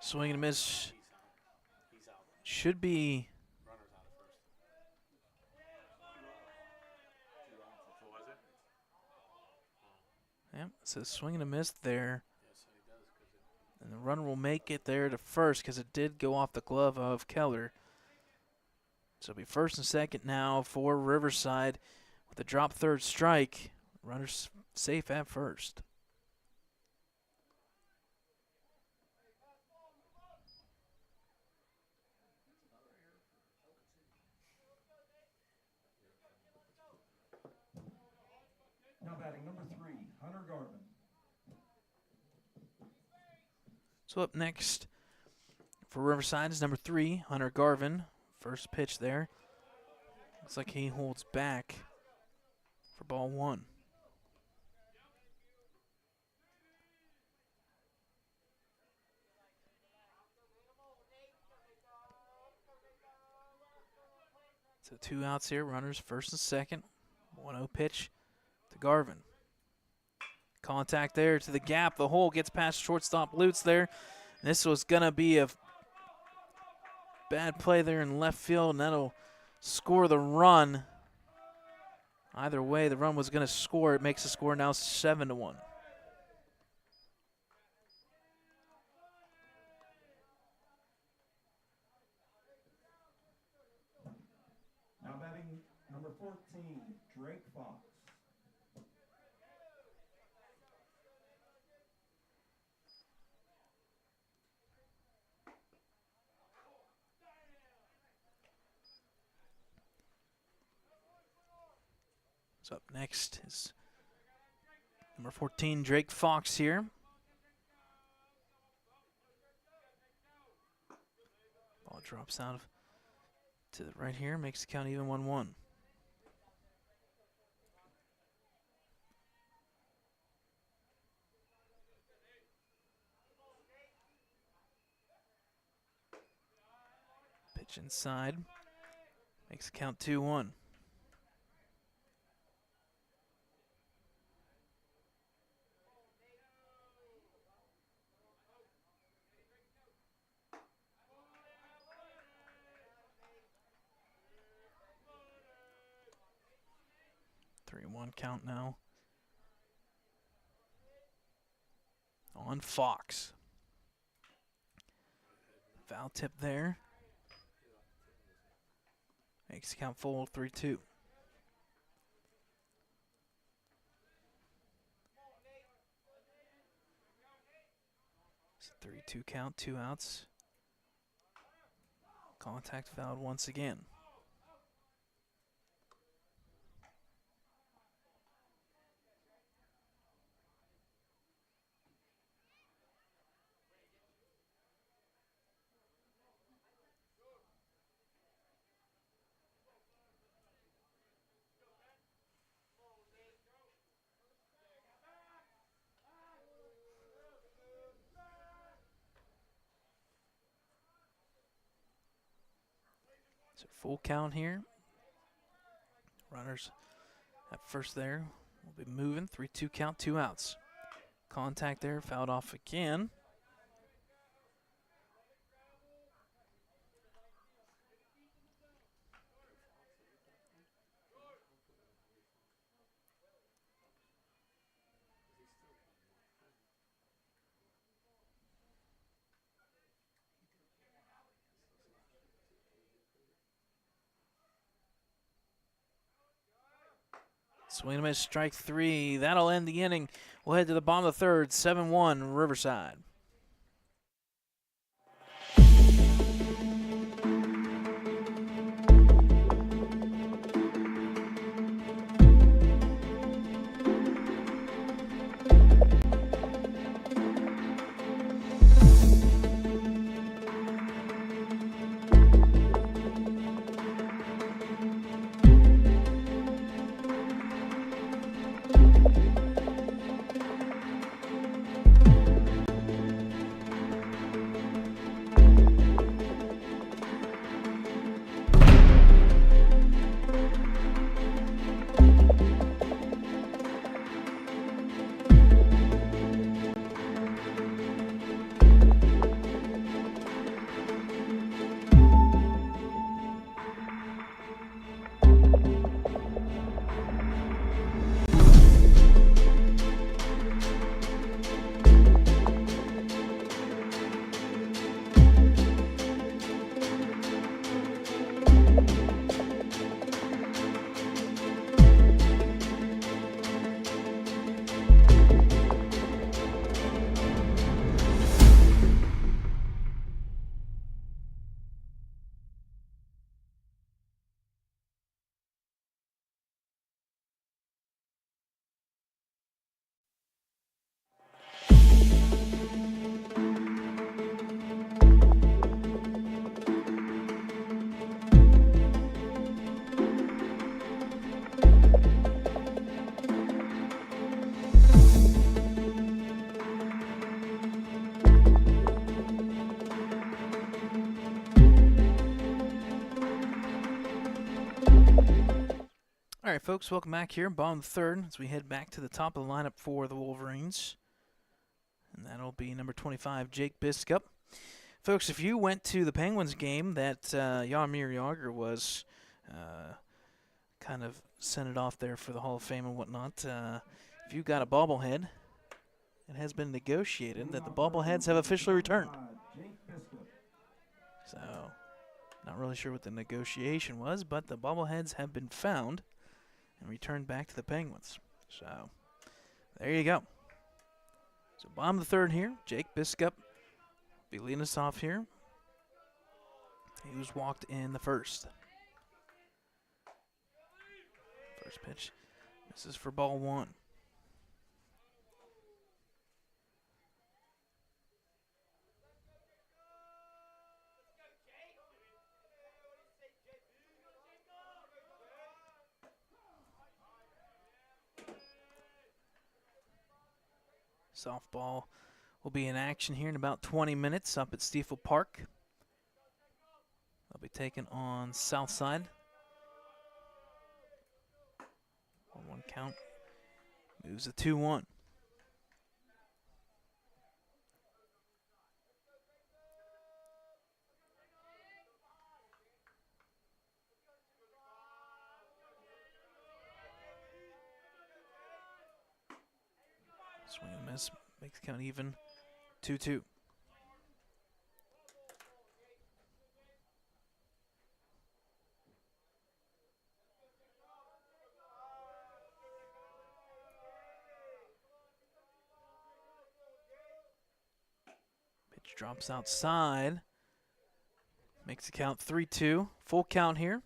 Swing and a miss. Should be. Yep, so swing and a miss there. And the runner will make it there to first because it did go off the glove of Keller. So it'll be first and second now for Riverside with a drop third strike. Runner's safe at first. Now batting number 3, Hunter Garvin. So up next for Riverside is number 3, Hunter Garvin. First pitch there. Looks like he holds back for ball 1. So 2 outs here, runners first and second. 1-0 pitch to Garvin. Contact there to the gap. The hole gets past shortstop Lutz there. This was going to be a bad play there in left field, and that'll score the run. Either way, the run was going to score. It makes the score now 7-1. Now batting number 14, Drake Fox. So up next is number 14, Drake Fox here. Ball drops out to the right here, makes the count even 1-1. Pitch inside, makes the count 2-1. One count now on Fox. Foul tip there. Makes the count full 3-2. It's a 3-2 count, 2 outs. Contact fouled once again. So full count here. Runners at first there will be moving. 3-2 count, 2 outs. Contact there, fouled off again. Swing and a miss, strike 3. That'll end the inning. We'll head to the bottom of the third, 7-1 Riverside. right, folks, welcome back here. Bottom of the third as we head back to the top of the lineup for the Wolverines. And that'll be number 25, Jake Biscup. Folks, if you went to the Penguins game that Jaromir Jagr was kind of sent it off there for the Hall of Fame and whatnot, if you got a bobblehead, it has been negotiated that the bobbleheads have officially returned. So, not really sure what the negotiation was, but the bobbleheads have been found and returned back to the Penguins. So, there you go. So, bottom of the third here, Jake Biscup be leading us off here. He was walked in the first. First pitch. This is for ball one. Softball will be in action here in about 20 minutes up at Stiefel Park. They'll be taken on south side. 1-1 count. Moves to 2-1. Swing and miss. Makes the count even. 2-2. Pitch drops outside. Makes the count 3-2. Full count here.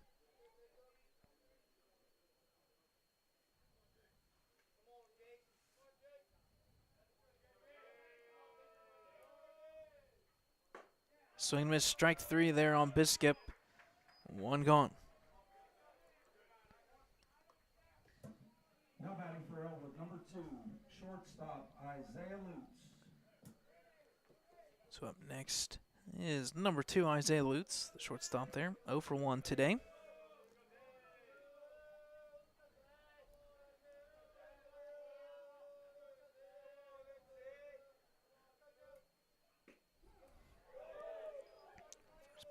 Swing and miss, strike three there on Biscup. One gone. Now batting for Ellwood, number 2, shortstop, Isaiah Lutz. So up next is number 2, Isaiah Lutz, the shortstop there. 0 for 1 today.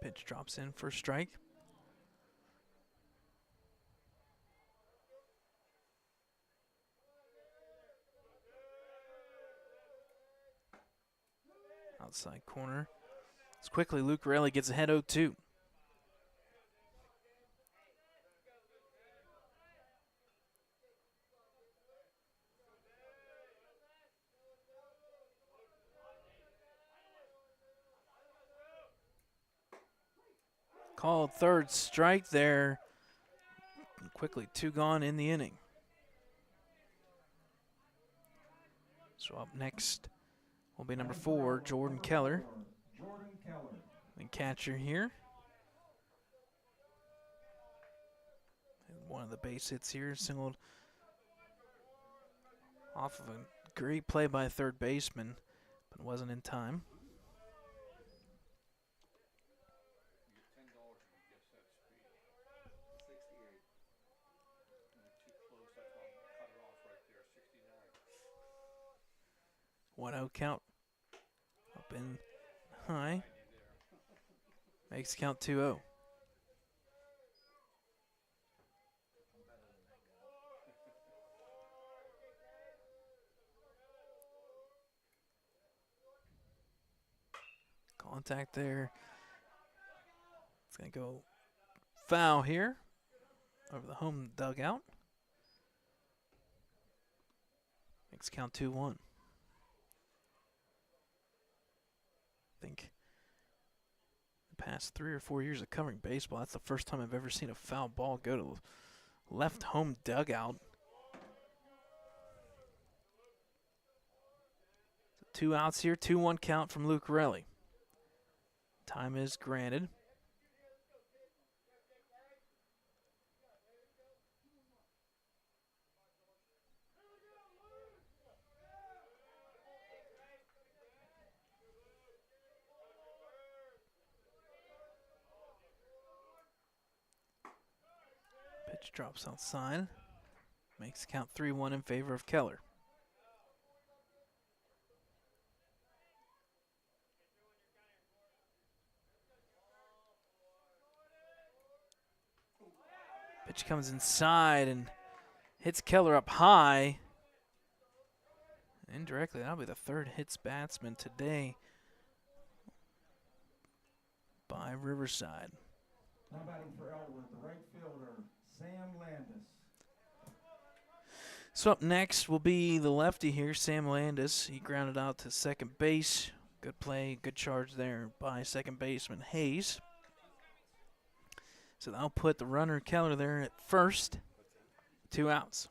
Pitch drops in for strike. Outside corner. As quickly Luke Rayleigh gets ahead 0-2. Called third strike there. Quickly 2 gone in the inning. So up next will be number 4, Jordan Keller. The catcher here. And one of the base hits here, singled off of a great play by a third baseman, but wasn't in time. One out count. Up in high. Makes count 2-0. Contact there. It's going to go foul here over the home dugout. Makes count 2-1. I think the past 3 or 4 years of covering baseball, that's the first time I've ever seen a foul ball go to left home dugout. 2 outs here, 2-1 count from Luke Rayleigh. Time is granted. Pitch drops outside. Makes the count 3-1 in favor of Keller. Pitch comes inside and hits Keller up high. Indirectly, that'll be the third hits batsman today by Riverside. Now batting for Ellwood, the right fielder, Sam Landis. So up next will be the lefty here, Sam Landis. He grounded out to second base. Good play, good charge there by second baseman Hayes. So that'll put the runner Keller there at first. 2 outs.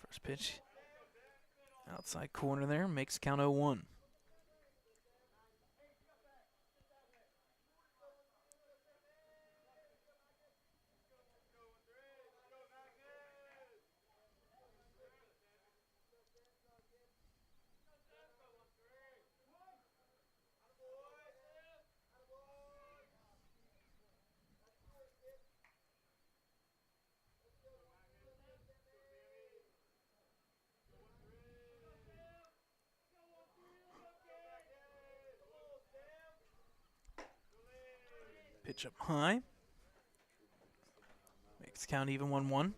First pitch, outside corner there, makes count 0-1. Pitch up high. Makes count even 1-1.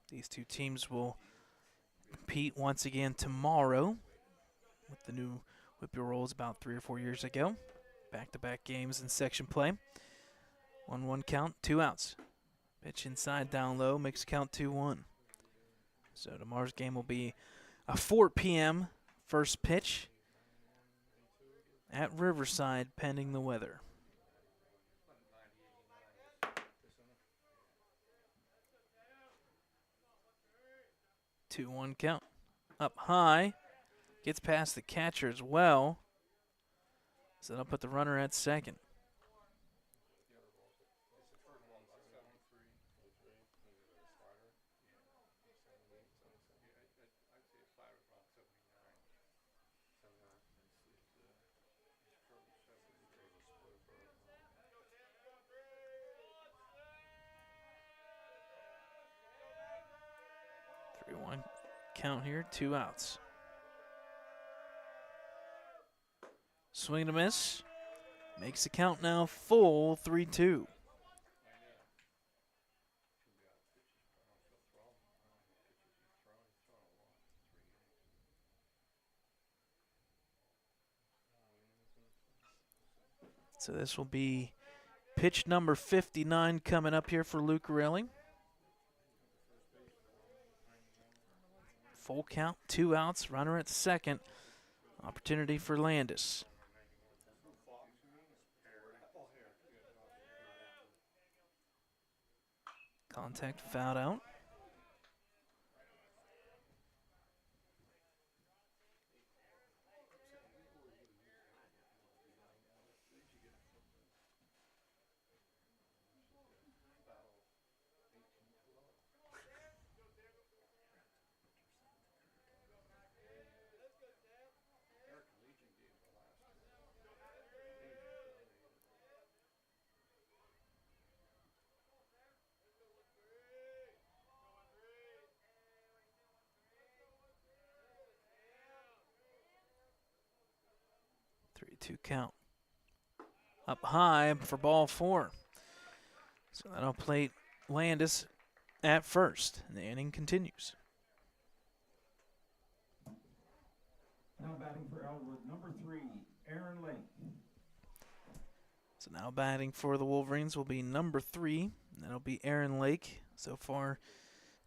These two teams will compete once again tomorrow with the new whip your rolls about 3 or 4 years ago. Back-to-back games in section play. 1-1 count, 2 outs. Pitch inside, down low, makes count 2-1. So tomorrow's game will be a 4 p.m. first pitch at Riverside, pending the weather. Two 1 count. Up high. Gets past the catcher as well. So that'll put the runner at second. Count here, 2 outs. Swing and a miss. Makes the count now full, 3-2. So this will be pitch number 59 coming up here for Lucarelli. Full count, 2 outs, runner at second. Opportunity for Landis. Contact fouled out. Two count. Up high for ball 4. So that'll plate Landis at first. And the inning continues. Now batting for Ellwood, number 3, Aaron Lake. So now batting for the Wolverines will be number 3. And that'll be Aaron Lake. So far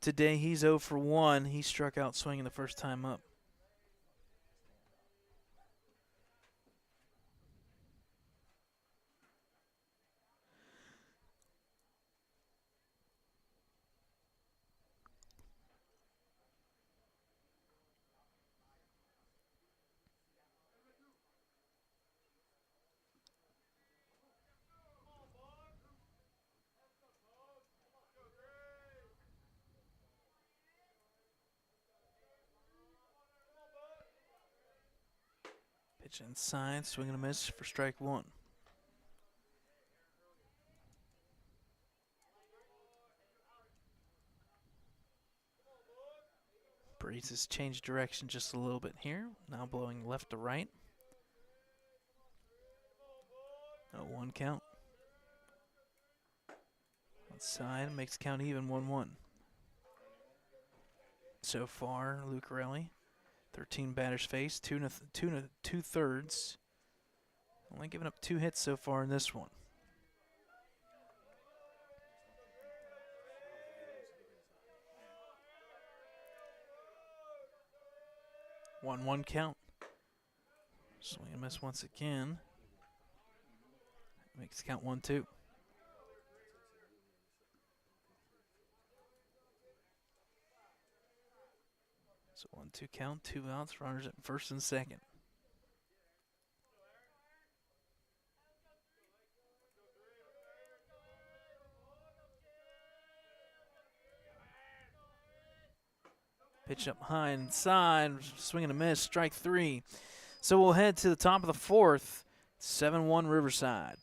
today he's 0 for 1. He struck out swinging the first time up. Pitch inside, swing and a miss for strike one. Breeze has changed direction just a little bit here. Now blowing left to right. 0-1 count. Outside makes count even 1-1. So far, Lucarelli, 13 batters faced, two and two-thirds. Only giving up 2 hits so far in this one. One count. Swing and miss once again. Makes count 1-2. So 1-2 count, 2 outs, runners at first and second. Pitch up high inside, swing and a miss, strike 3. So we'll head to the top of the 4th, 7-1 Riverside.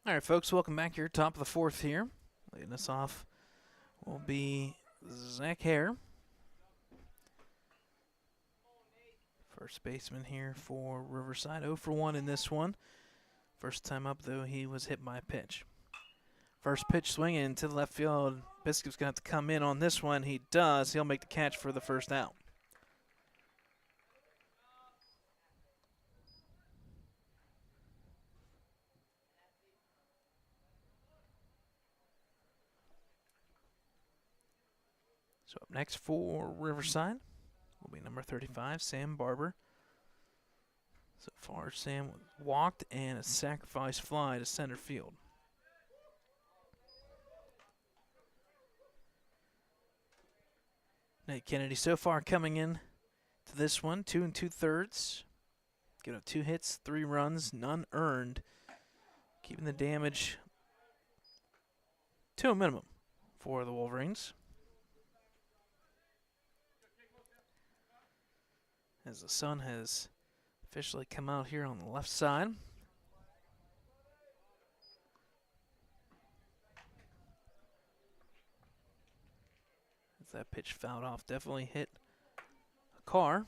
All right, folks, welcome back here. Top of the 4th here. Leading us off will be Zach Hare. First baseman here for Riverside. 0 for 1 in this one. First time up, though, he was hit by a pitch. First pitch swinging to the left field. Biscuit's going to have to come in on this one. He does. He'll make the catch for the first out. So up next for Riverside will be number 35, Sam Barber. So far, Sam walked and a sacrifice fly to center field. Nate Kennedy so far coming in to this one, 2 2/3. Giving up 2 hits, 3 runs, none earned. Keeping the damage to a minimum for the Wolverines. As the sun has officially come out here on the left side. As that pitch fouled off, definitely hit a car.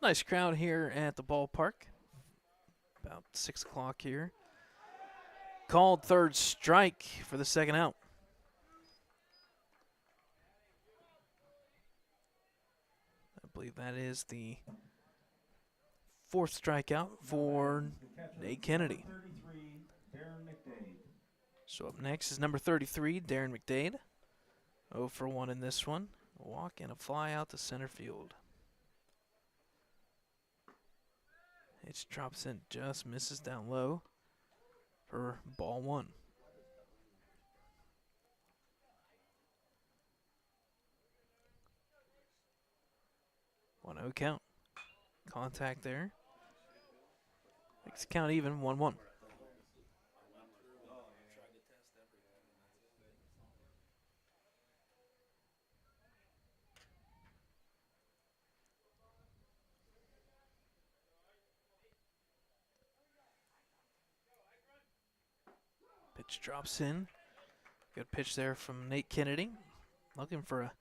Nice crowd here at the ballpark. About 6 o'clock here. Called third strike for the second out. believe that is the 4th strikeout for Nate Kennedy. So up next is number 33, Darren McDade. 0 for 1 in this one. A walk and a fly out to center field. It drops in, just misses down low for ball 1. 1-0 count. Contact there. Makes the count even, 1-1. Pitch drops in. Good pitch there from Nate Kennedy. Looking for a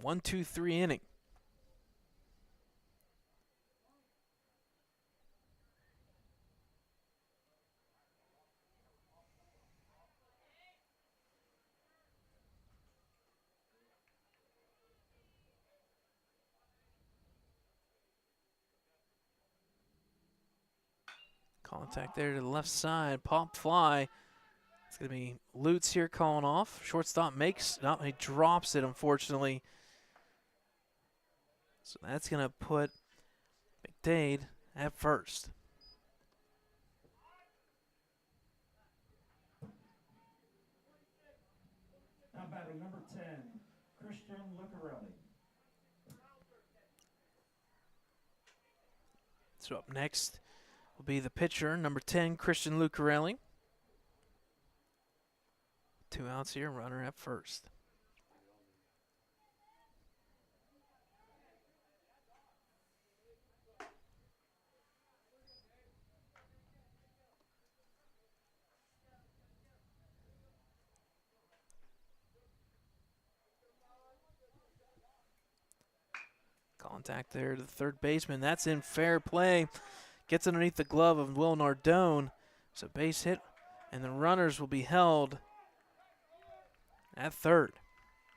1-2-3 inning. Contact there to the left side. Pop fly. It's going to be Lutz here calling off. Shortstop makes, no, he drops it, unfortunately. So that's going to put McDade at first. Now batting number 10, Christian Lucarelli. So up next will be the pitcher, number 10, Christian Lucarelli. 2 outs here, runner at first. Contact there to the third baseman. That's in fair play. Gets underneath the glove of Will Nardone. So base hit, and the runners will be held at third.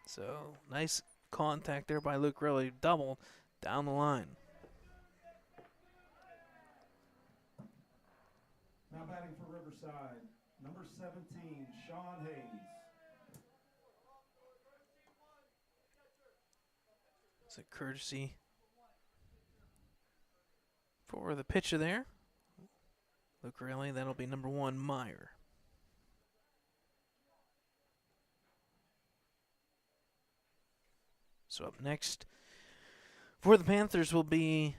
So nice contact there by Lucarelli. Double down the line. Now batting for Riverside, number 17, Sean Hayes. It's a courtesy for the pitcher there. Lucarelli, that'll be number 1, Meyer. So up next for the Panthers will be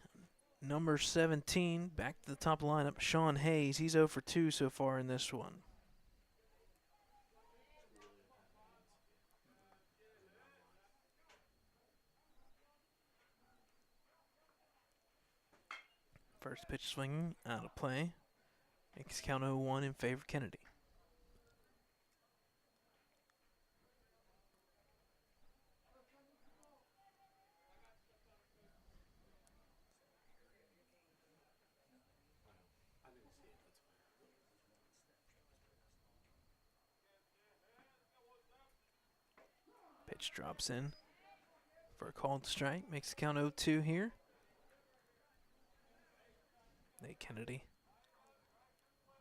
number 17, back to the top lineup, Sean Hayes. He's 0 for 2 so far in this one. First pitch swinging, out of play. Makes count 0-1 in favor of Kennedy. Pitch drops in for a called strike. Makes the count 0-2 here. Nate Kennedy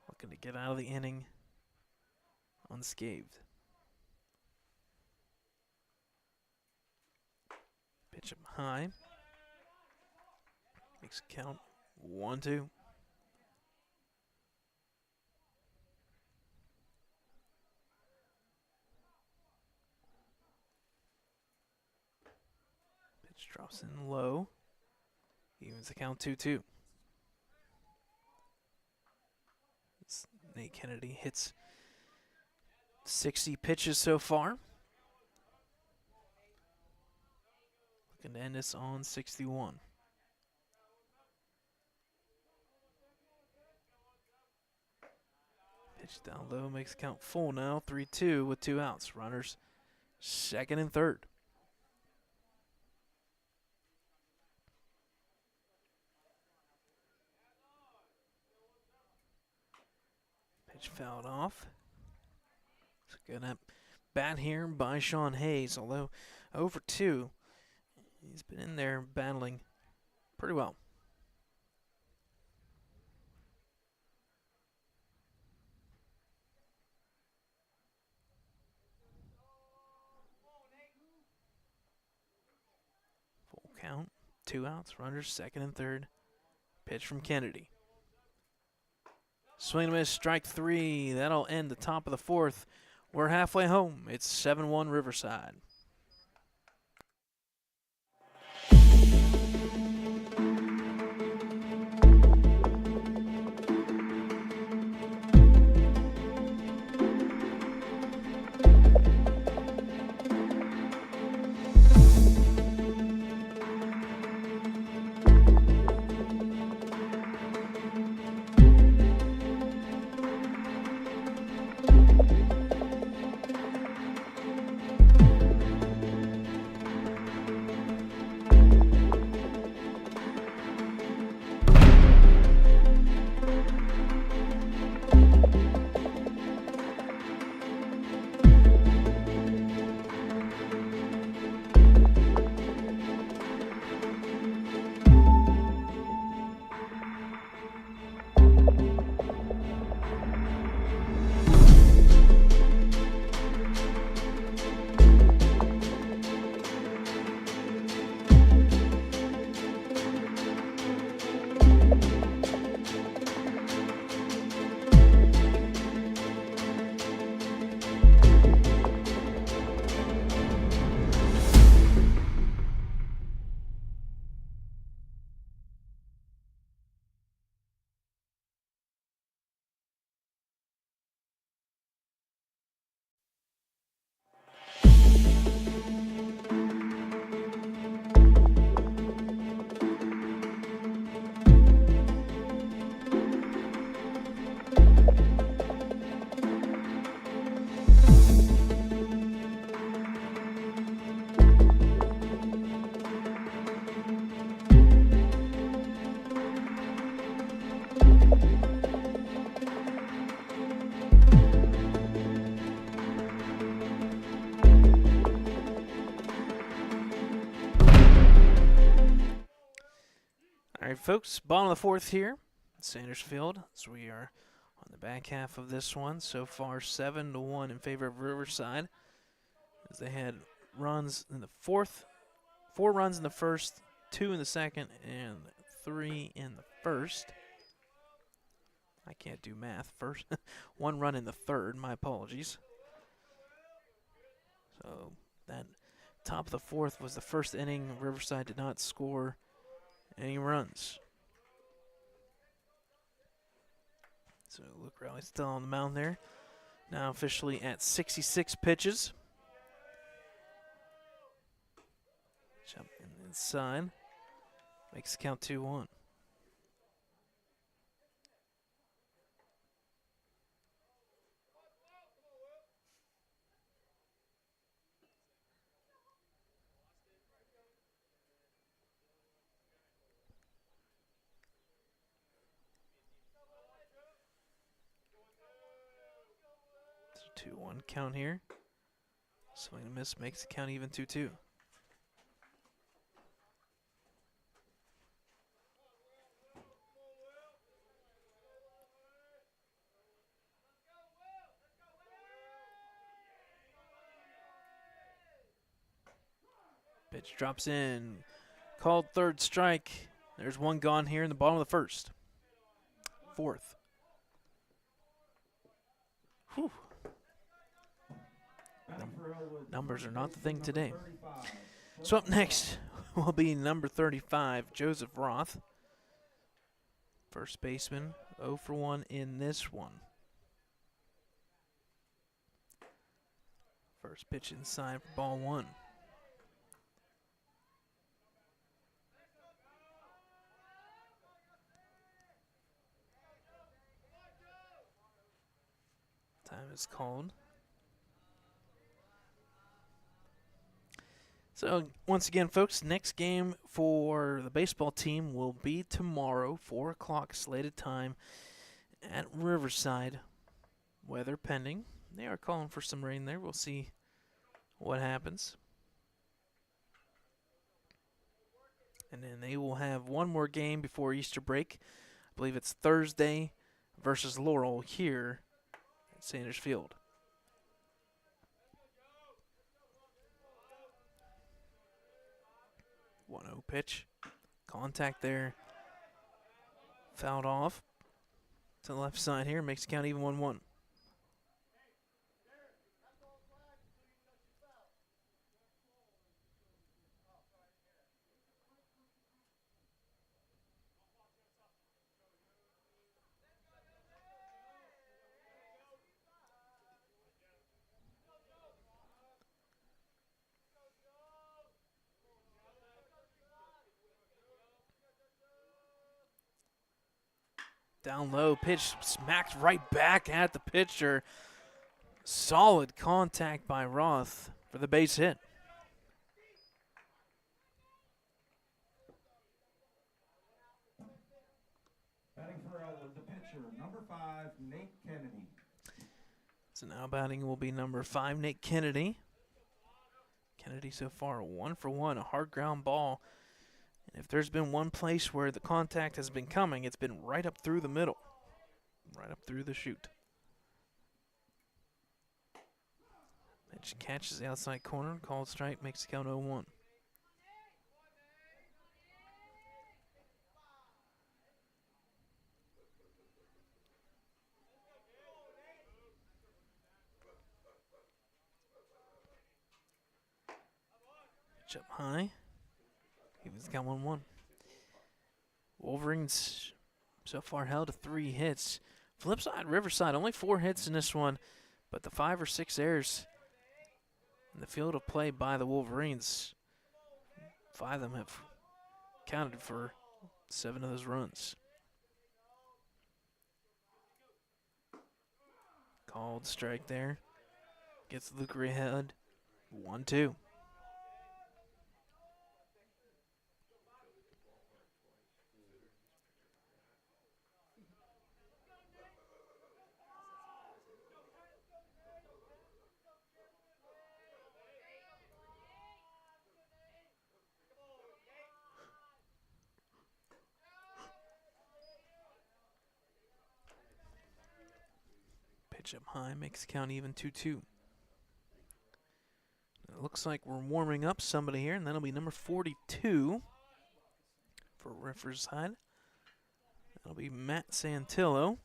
looking to get out of the inning unscathed. Pitch up high. Makes the count 1-2. Pitch drops in low. Evens the count 2-2. Nate Kennedy hits 60 pitches so far. Looking to end this on 61. Pitch down low, makes the count full now. 3-2 with 2 outs. Runners second and third. Pitch fouled off. It's a good at bat here by Sean Hayes, although over 2 He's been in there battling pretty well. Full count, 2 outs, runners second and third. Pitch from Kennedy. Swing and miss, strike 3. That'll end the top of the 4th. We're halfway home. It's 7-1 Riverside. All right, folks, bottom of the 4th here at Sanders Field. So we are on the back half of this one. So far, 7-1 in favor of Riverside, as they had runs in the 4th, 4 runs in the 1st, 2 in the 2nd, and 3 in the 1st. I can't do math. First, 1 run in the 3rd. My apologies. So that top of the 4th was the first inning. Riverside did not score any runs. So Luke Rowley's still on the mound there. Now officially at 66 pitches. Jump inside. Makes the count 2-1. It's a 2-1 count here. Swing and miss makes the count even 2-2. Pitch drops in. Called 3rd strike. There's 1 gone here in the bottom of the 1st. 4th. Whew. Numbers are not the thing today. So up next will be number 35, Joseph Roth. First baseman, 0 for 1 in this one. First pitch inside for ball 1. Time is called. So once again, folks, next game for the baseball team will be tomorrow, 4 o'clock slated time at Riverside. Weather pending. They are calling for some rain there. We'll see what happens. And then they will have one more game before Easter break. I believe it's Thursday versus Laurel here at Sanders Field. 1-0 pitch. Contact there. Fouled off to the left side here. Makes the count even 1-1. Down low, pitch smacked right back at the pitcher. Solid contact by Roth for the base hit. Batting for Ellwood, the pitcher, number 5, Nate Kennedy. So now batting will be number 5, Nate Kennedy. Kennedy so far 1 for 1, a hard ground ball. And if there's been one place where the contact has been coming, it's been right up through the middle, right up through the chute. Pitch catches the outside corner, called strike, makes the count 0-1. Pitch up high. Evens the count 1-1. Wolverines so far held to 3 hits. Flip side, Riverside, only 4 hits in this one, but the 5 or 6 errors in the field of play by the Wolverines, 5 of them have counted for 7 of those runs. Called strike there. Gets Luker ahead. 1-2. Pitch up high, makes the count even 2-2. It looks like we're warming up somebody here, and that'll be number 42 for Riverside. That'll be Matt Santillo.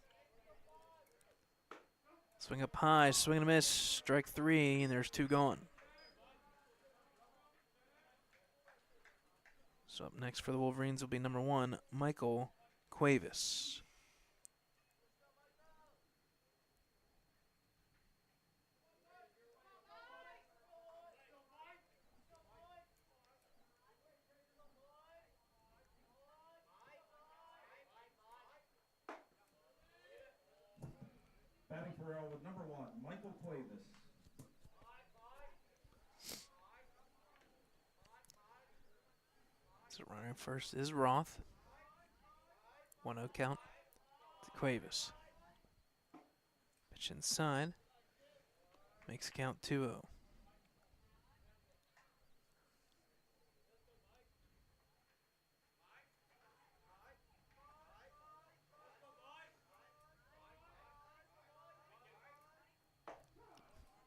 Swing up high, swing and a miss, strike 3, and there's 2 gone. So up next for the Wolverines will be number 1, Michael Cuevas. Batting for Ellwood, number 1, Michael Cuevas. So runner first is Roth. 1-0 count to Cuevas. Pitch inside. Makes the count 2-0.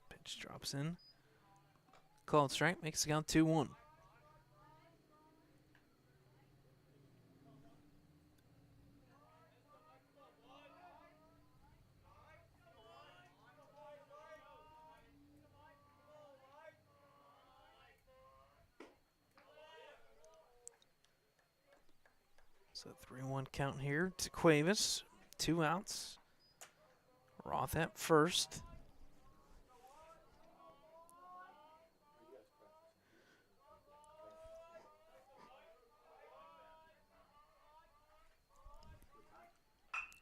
Pitch drops in. Called strike, makes the count 2-1. So 3-1 count here to Cuevas. 2 outs. Roth at first.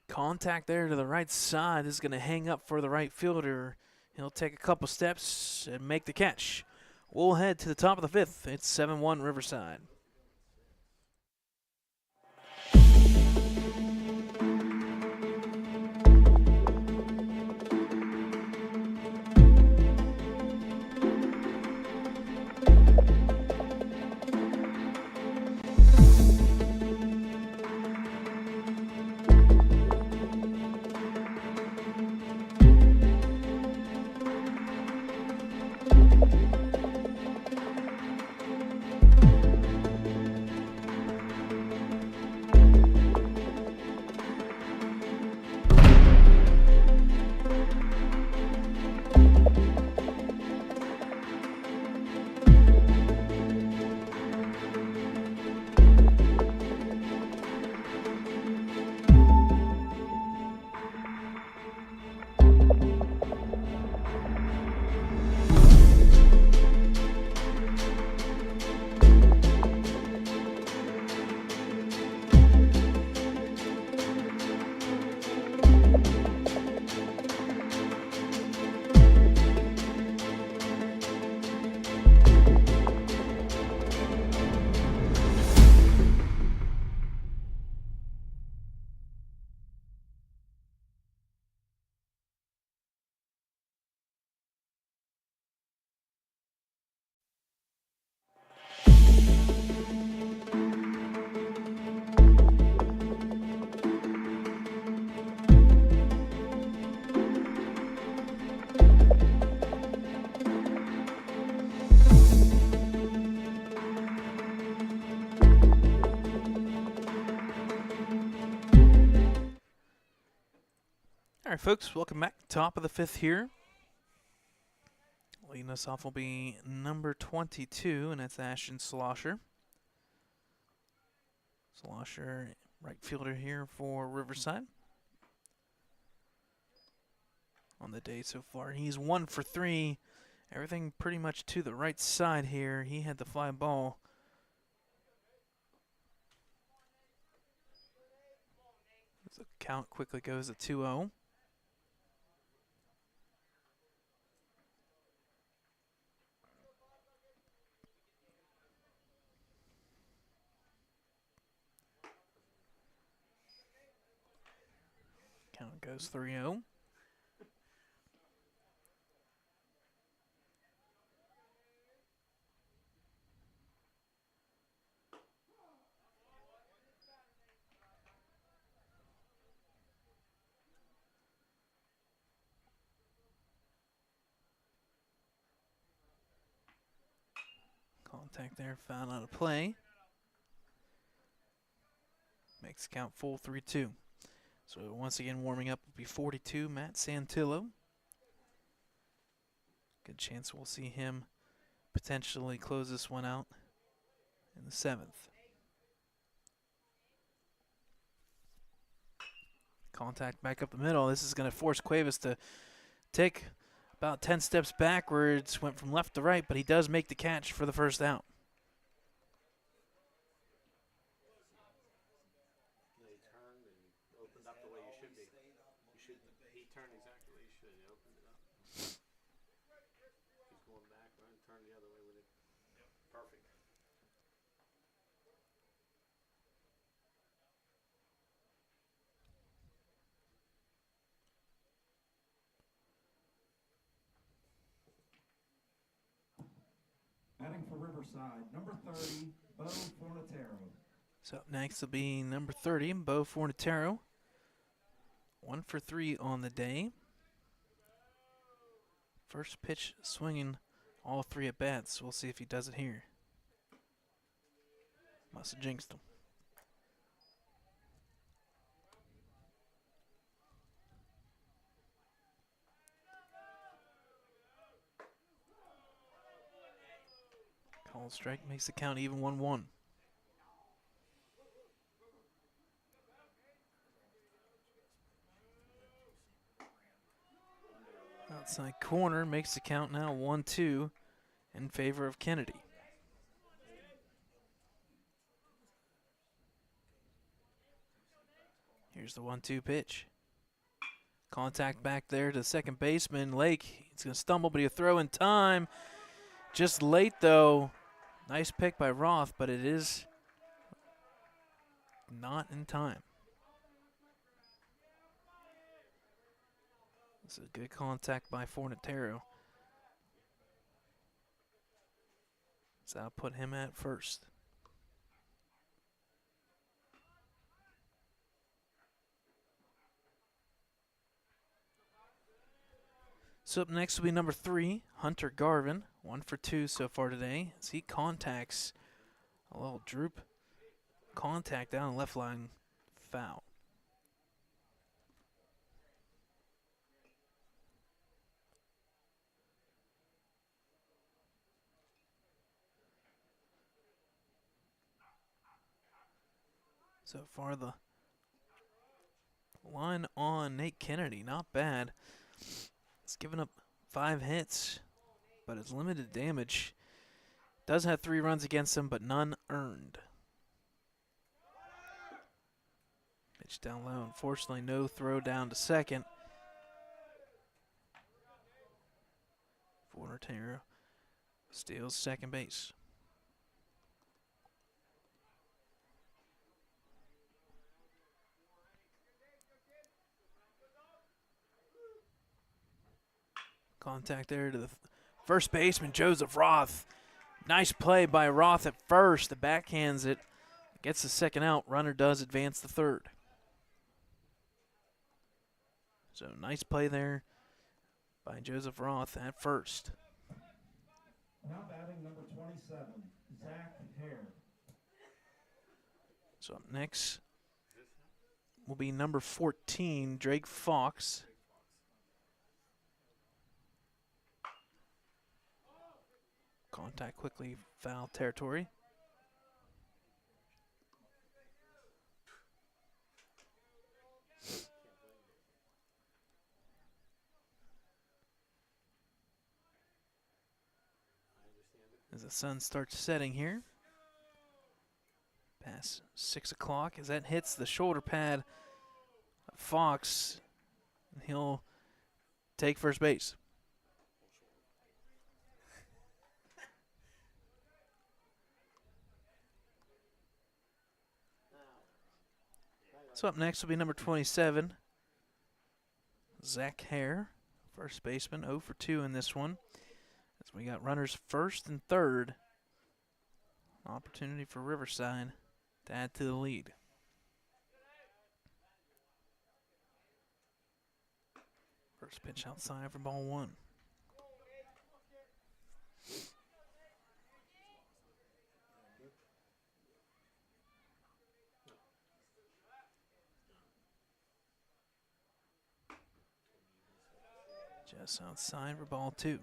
Contact there to the right side. This is going to hang up for the right fielder. He'll take a couple steps and make the catch. We'll head to the top of the 5th. It's 7-1 Riverside. right, folks, welcome back. Top of the 5th here. Leading us off will be number 22, and that's Ashton Slosher. Slosher, right fielder here for Riverside. On the day so far, he's 1 for 3. Everything pretty much to the right side here. He had the fly ball. The count quickly goes to 2-0. Count goes 3-0. Contact there, foul out of play. Makes the count full 3-2. So once again warming up will be 42, Matt Santillo. Good chance we'll see him potentially close this one out in the 7th. Contact back up the middle. This is going to force Cuevas to take about 10 steps backwards. Went from left to right, but he does make the catch for the first out. He turned and opened up the way you should be. He turned exactly the way you should. He opened it up. He's going back, right? Turn the other way with it. Perfect. Batting for Riverside, number 30, Bo Fornatero. So up next will be number 30, Bo Fornatero. 1 for 3 on the day. First pitch swinging all 3 at bats. We'll see if he does it here. Must have jinxed him. Called strike makes the count even 1-1. Outside corner makes the count now 1-2 in favor of Kennedy. Here's the 1-2 pitch. Contact back there to second baseman Lake. He's going to stumble, but he'll throw in time. Just late, though. Nice pick by Roth, but it is not in time. This is a good contact by Fornatero. So I'll put him at first. So up next will be number 3, Hunter Garvin. 1 for 2 so far today as he contacts a little droop contact down the left line, foul. So far the line on Nate Kennedy, not bad. He's given up 5 hits, but it's limited damage. Does have 3 runs against him, but none earned. Pitch down low. Unfortunately, no throw down to second. Fornatero steals second base. Contact there to the first baseman, Joseph Roth. Nice play by Roth at first. The backhands it. Gets the second out. Runner does advance the third. So nice play there by Joseph Roth at first. Now batting number 27, Zach Hare. So up next will be number 14, Drake Fox. Contact quickly, foul territory. As the sun starts setting here. Past 6 o'clock as that hits the shoulder pad of Fox. And he'll take first base. So up next will be number 27, Zach Hare, first baseman, 0 for 2 in this one. As we got runners first and third. Opportunity for Riverside to add to the lead. First pitch outside for ball 1. Just outside for ball 2.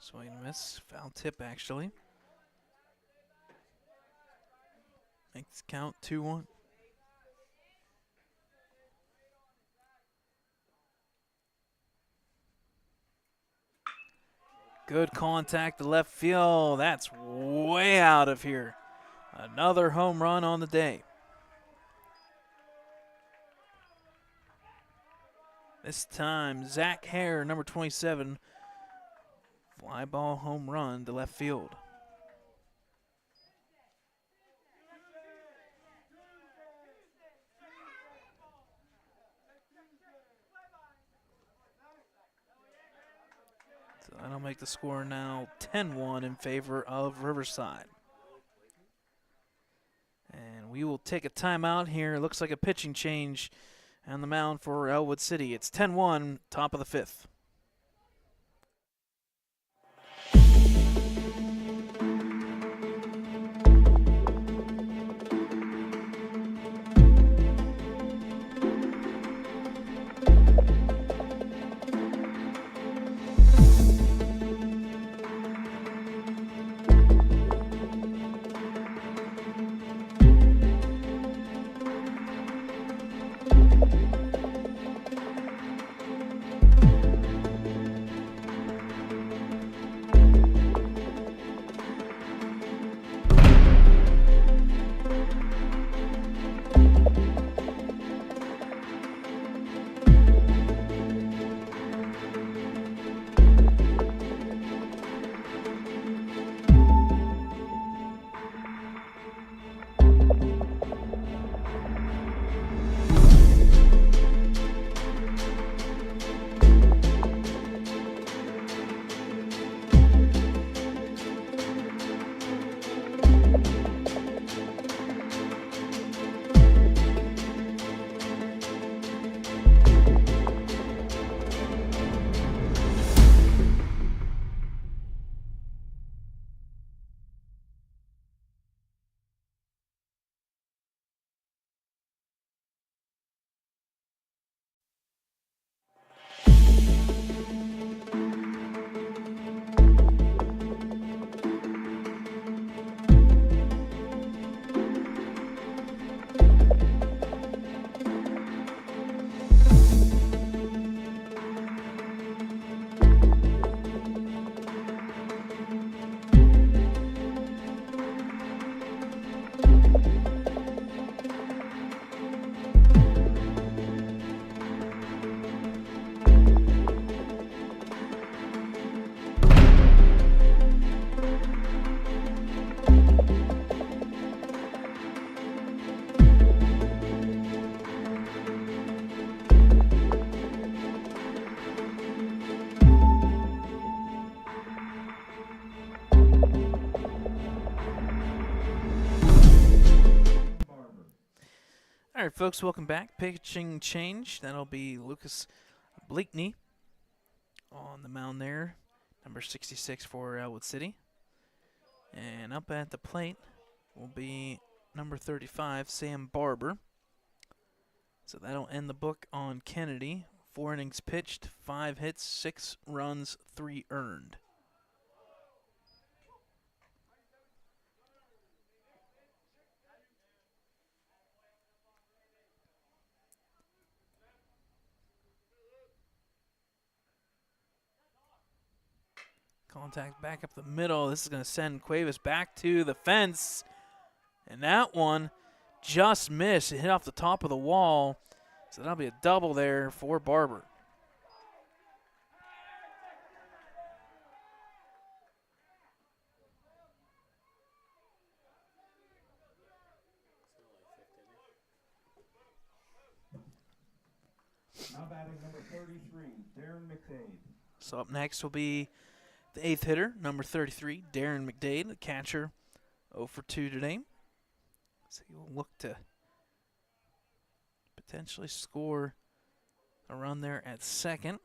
Swing and miss. Foul tip, actually. Makes count 2-1. Good contact to left field. That's way out of here. Another home run on the day. This time, Zach Hare, number 27, fly ball home run to left field. So that'll make the score now 10-1 in favor of Riverside. And we will take a timeout here. It looks like a pitching change on the mound for Ellwood City. It's 10-1, top of the 5th. All right, folks, welcome back. Pitching change. That'll be Lucas Bleakney on the mound there, number 66 for Ellwood City. And up at the plate will be number 35, Sam Barber. So that'll end the book on Kennedy. 4 innings pitched, 5 hits, 6 runs, 3 earned. Contact back up the middle. This is going to send Cuevas back to the fence. And that one just missed. It hit off the top of the wall. So that'll be a double there for Barber. Now batting number 33, Darren McDade. So up next will be the 8th hitter, number 33, Darren McDade, the catcher, 0 for 2 today. So he will look to potentially score a run there at second.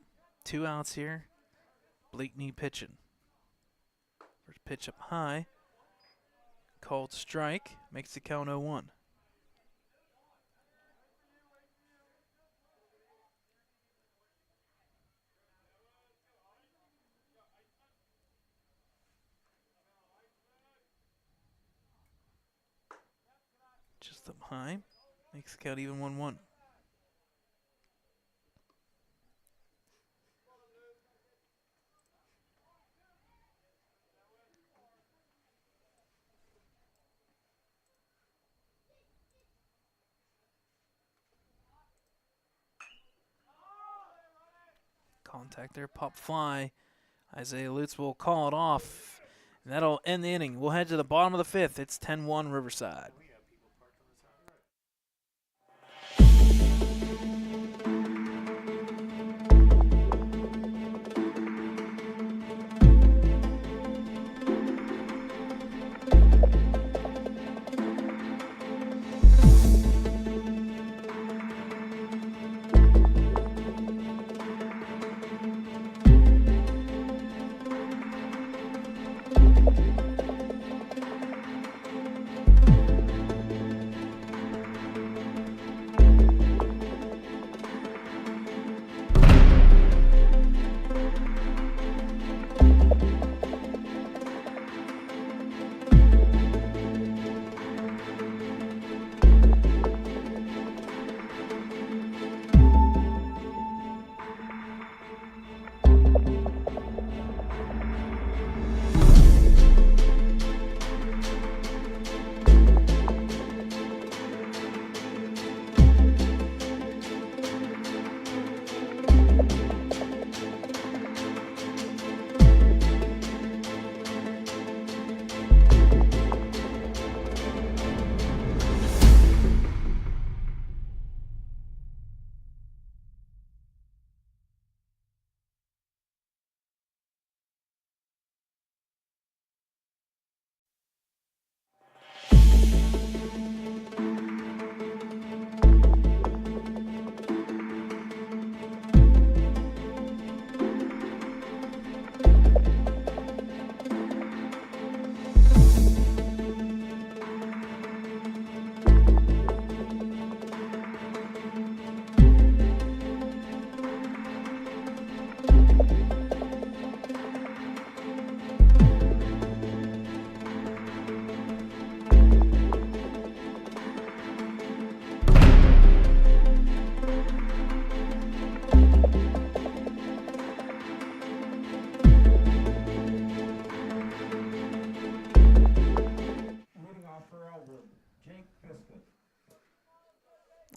2 outs here. Blakeney pitching. First pitch up high. Called strike. Makes the count 0-1. Just up high. Makes the count even 1-1. Contact there, pop fly. Isaiah Lutz will call it off, and that'll end the inning. We'll head to the bottom of the 5th. It's 10-1 Riverside. We got people parked on the side of the road.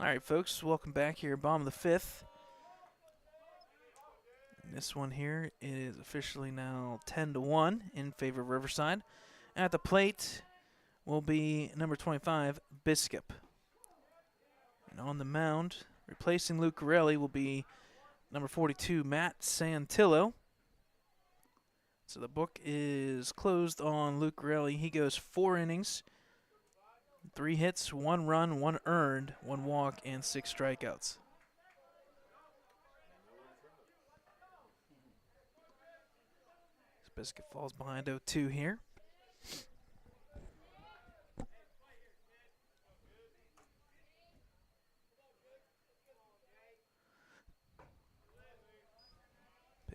All right, folks, welcome back here. Bottom of the 5th. And this one here is officially now 10-1 in favor of Riverside. At the plate will be number 25, Biscup. And on the mound, replacing Luke Corelli, will be number 42, Matt Santillo. So the book is closed on Luke Corelli. He goes 4 innings, 3 hits, 1 run, 1 earned, 1 walk, and 6 strikeouts. Biscuit falls behind 0-2 here.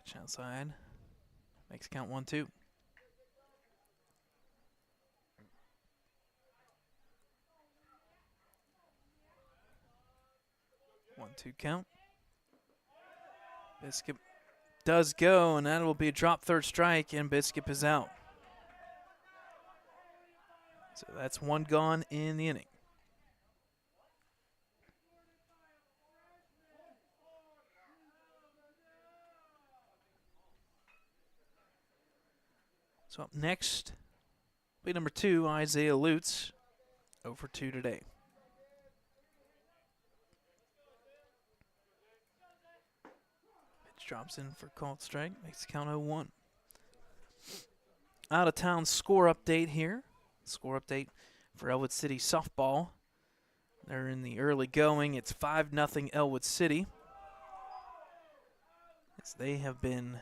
Pitch outside. Makes count 1-2. One, two count. Biscuit does go, and that will be a drop third strike, and Biscuit is out. So that's one gone in the inning. So up next, play number 2, Isaiah Lutz, 0 for 2 today. Pitch drops in for called strike, makes the count 0-1. Out of town score update here. Score update for Ellwood City softball. They're in the early going. It's 5-0 Ellwood City. As they have been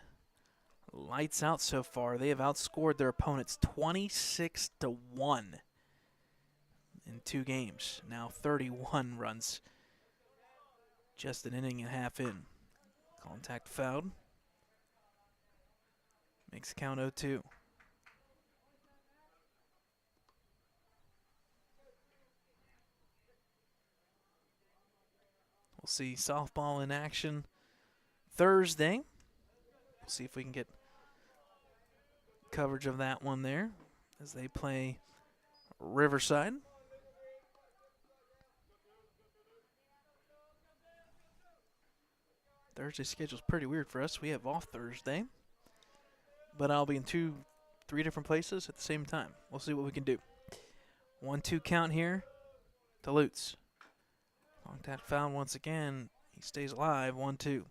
lights out so far. They have outscored their opponents 26-1 in 2 games. Now 31 runs. Just an inning and a half in. Contact fouled. Makes count 0-2. We'll see softball in action Thursday. We'll see if we can get coverage of that one there as they play Riverside. Thursday schedule's pretty weird for us. We have off Thursday, but I'll be in 3 different places at the same time. We'll see what we can do. 1-2 count here to Lutz. Contact foul once again. He stays alive. 1-2.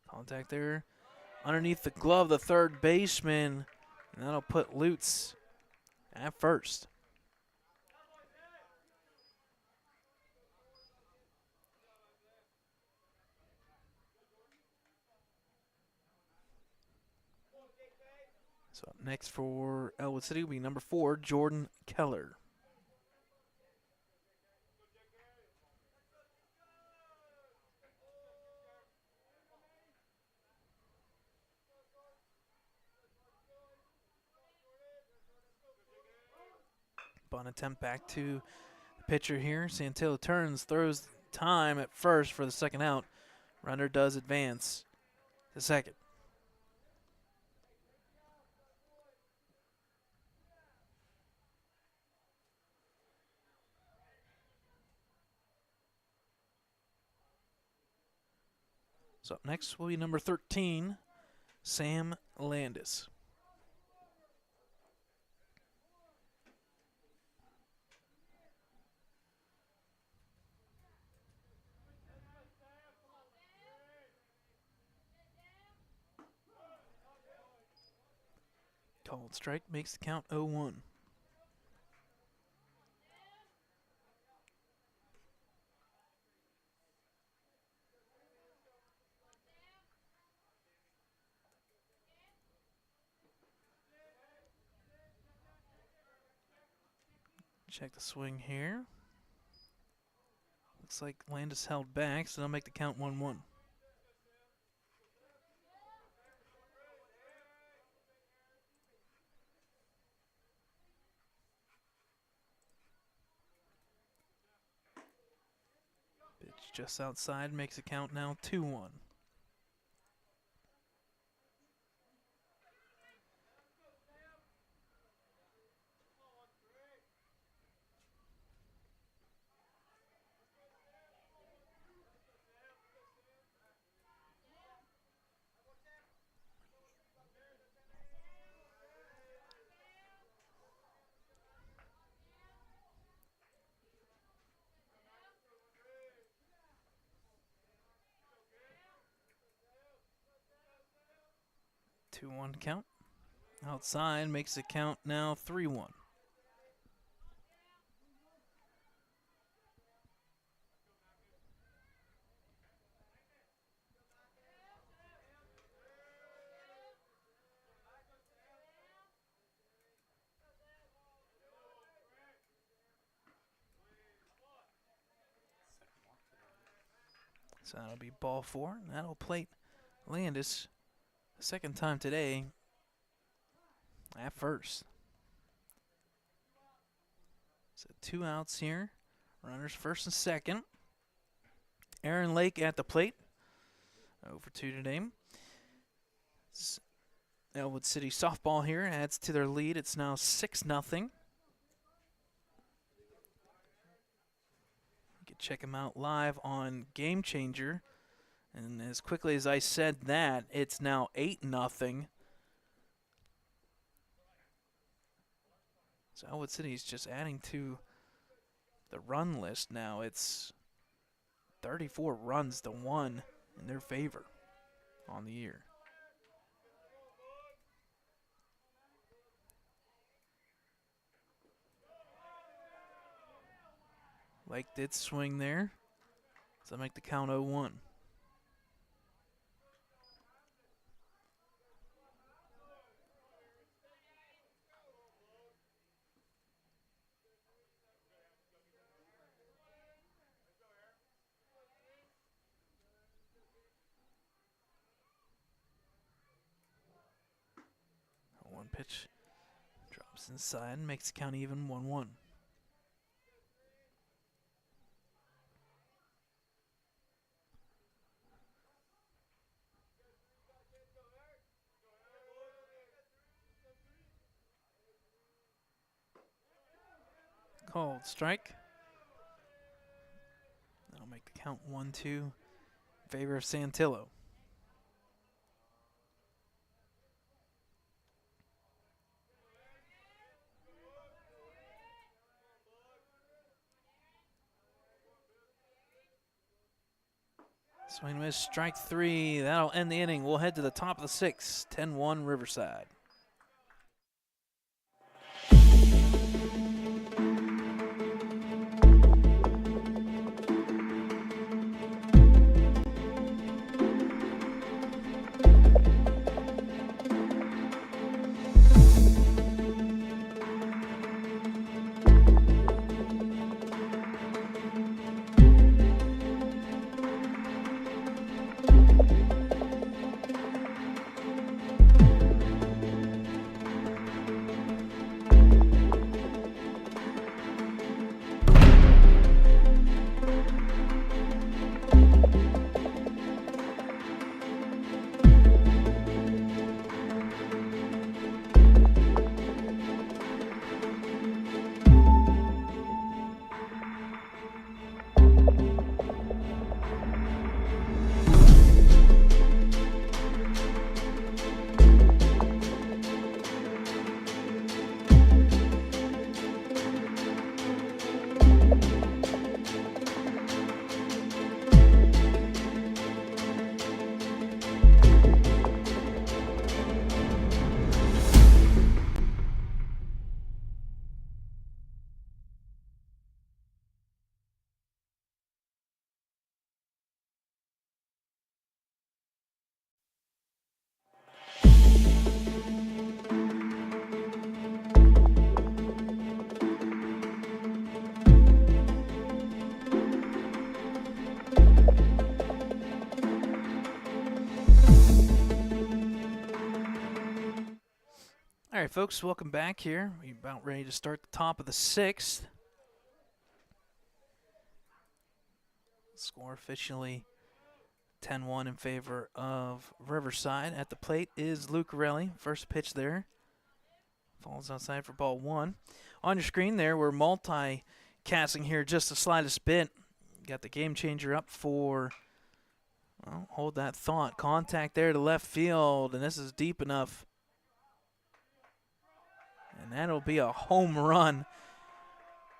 Contact there. Underneath the glove, the third baseman. And that'll put Lutz at first. So up next for Ellwood City will be number 4, Jordan Keller. Bunt attempt back to the pitcher here. Santillo turns, throws time at first for the second out. Runner does advance to second. So up next will be number 13, Sam Landis. Called strike makes the count 0-1. Check the swing here. Looks like Landis held back, so they'll make the count 1-1. Pitch just outside makes the count now 2-1. Two-one count. Outside makes the count now 3-1. So that'll be ball 4. And that'll plate Landis the second time today at first. So 2 outs here. Runners first and second. Aaron Lake at the plate. 0 for 2 today. Ellwood City softball here adds to their lead. It's now 6-0. You can check them out live on Game Changer. And as quickly as I said that, it's now 8-0. So Ellwood City is just adding to the run list now. It's 34 runs to 1 in their favor on the year. Lake did swing there, so make the count 0-1. One pitch drops inside and makes the count even 1-1. Called strike. That'll make the count 1-2 in favor of Santillo. Swing and miss, strike 3. That'll end the inning. We'll head to the top of the 6th. 10-1 Riverside. All right, folks, welcome back here. We're about ready to start the top of the 6th. Score officially 10-1 in favor of Riverside. At the plate is Lucarelli. First pitch there. Falls outside for ball 1. On your screen there, we're multi-casting here just the slightest bit. Got the Game Changer up for, well, hold that thought. Contact there to left field, and this is deep enough. And that'll be a home run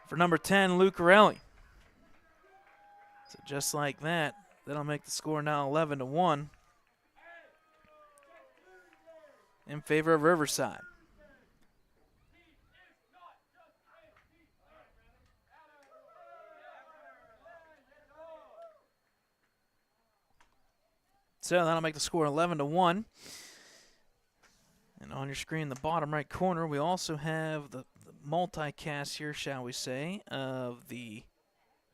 for number 10, Lucarelli. So just like that, that'll make the score now 11-1 in favor of Riverside. So that'll make the score 11-1. And on your screen, the bottom right corner, we also have the multicast here, shall we say, of the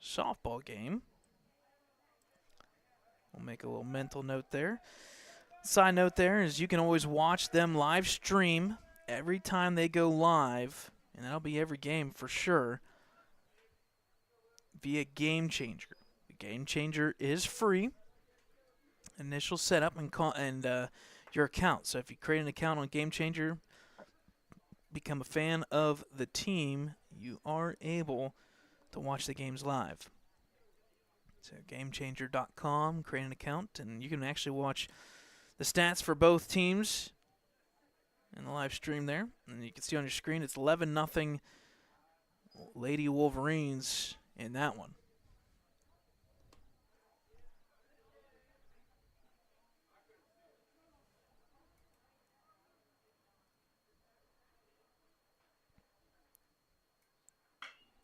softball game. We'll make a little mental note there. Side note there is you can always watch them live stream every time they go live, and that'll be every game for sure, via Game Changer. The Game Changer is free. Initial setup and your account. So if you create an account on Game Changer, become a fan of the team, you are able to watch the games live. So GameChanger.com, create an account, and you can actually watch the stats for both teams in the live stream there. And you can see on your screen it's 11-0 Lady Wolverines in that one.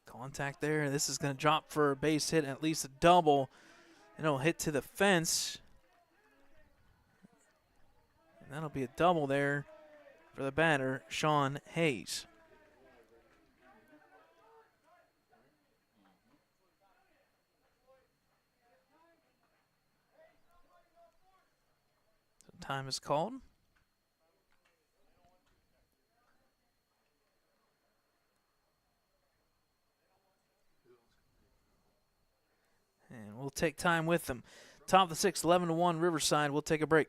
Contact there. This is going to drop for a base hit, at least a double. And it'll hit to the fence. And that'll be a double there for the batter, Sean Hayes. So time is called. And we'll take time with them. Top of the sixth, 11-1 Riverside. We'll take a break.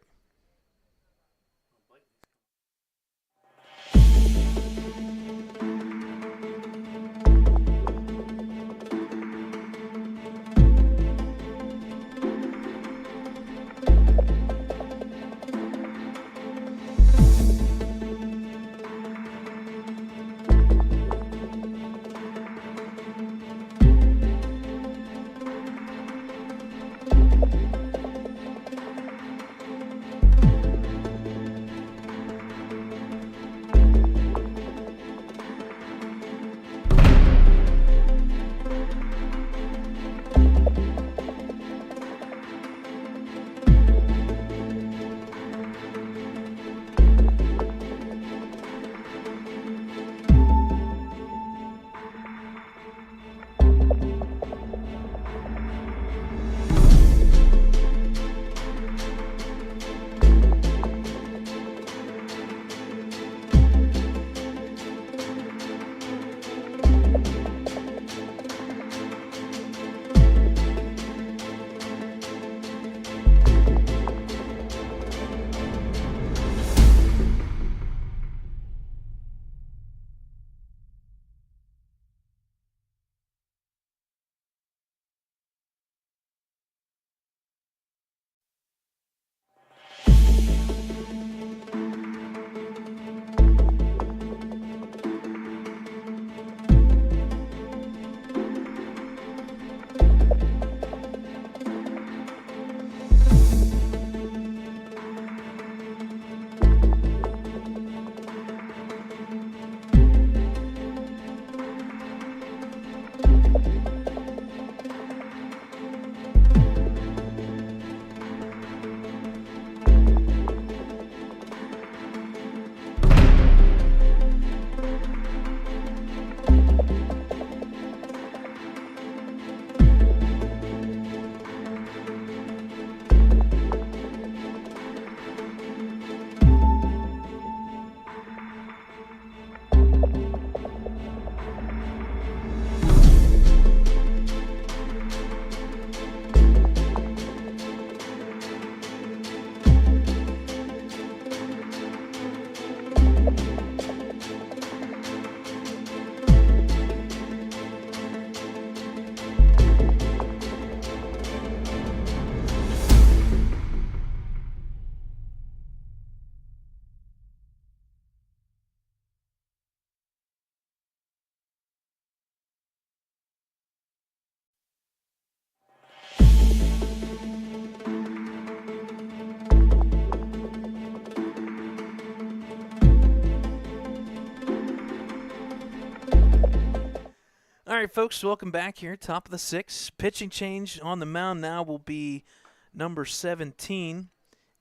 All right, folks, welcome back here. Top of the sixth. Pitching change on the mound now will be number 17,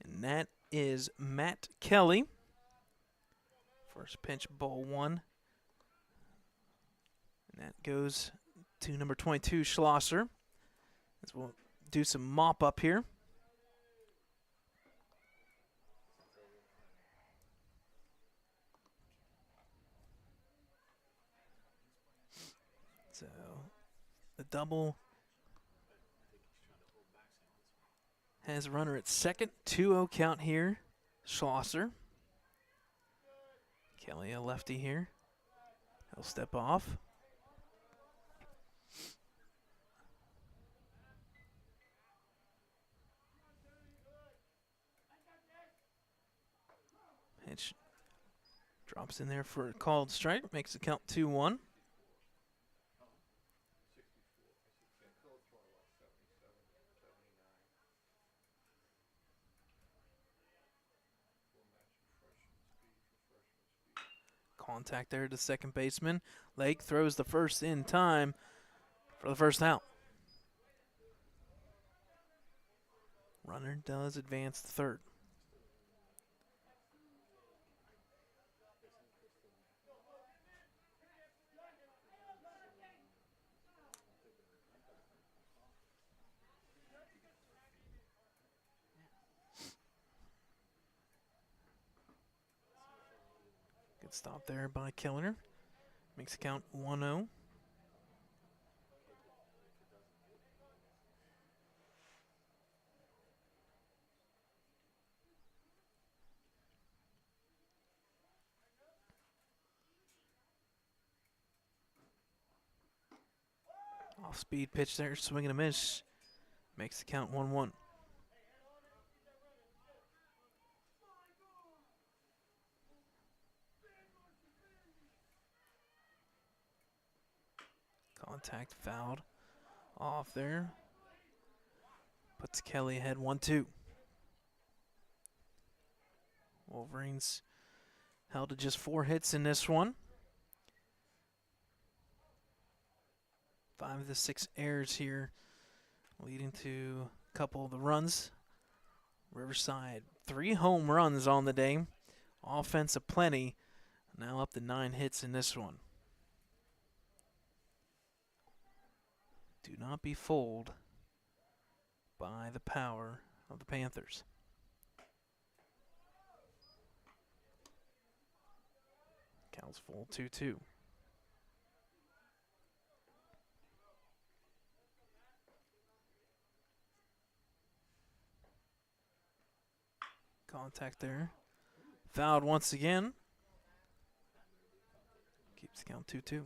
and that is Matt Kelly. First pitch, ball one. And that goes to number 22, Schlosser. As we'll do some mop up here. So the double has a runner at second. 2-0 count here. Schlosser. Kelly, a lefty here. He'll step off. Pitch drops in there for a called strike. Makes the count 2-1. Contact there to second baseman. Lake throws the first in time for the first out. Runner does advance to third. Good stop there by Kellner. Makes the count 1-0. Off-speed pitch there, swing and a miss. Makes the count 1-1. Contact fouled off there. Puts Kelly ahead 1-2. Wolverines held to just 4 hits in this one. 5 of the 6 errors here, leading to a couple of the runs. Riverside, 3 home runs on the day. Offense aplenty. Now up to 9 hits in this one. Do not be fooled by the power of the Panthers. Count's full 2-2. Contact there. Fouled once again. Keeps the count 2-2.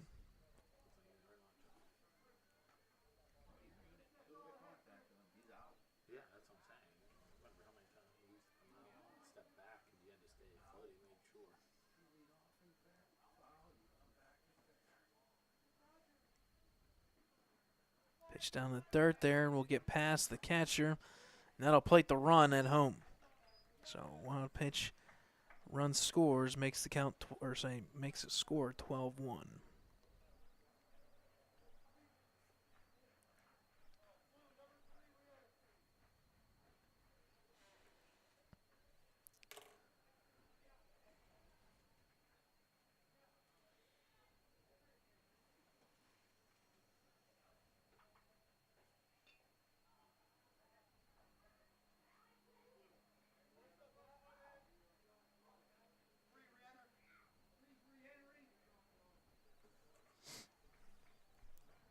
Yeah, that's what I'm saying. I remember how many times we used to come out and step back and you had to stay floating, make sure. Pitch down the dirt there. We'll get past the catcher. And that'll plate the run at home. So wild pitch, run scores, makes the count, makes it score 12-1.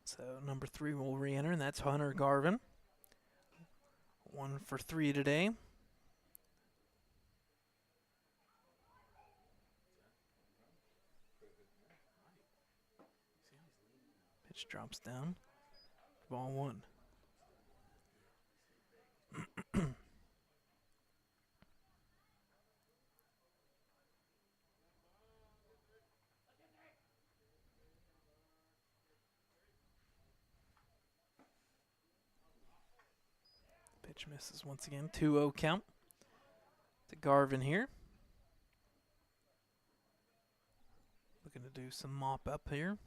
So number 3 will re-enter, and that's Hunter Garvin. 1 for 3 today. Pitch drops down. Ball 1. Pitch misses once again. 2-0 count to Garvin here. Looking to do some mop up here.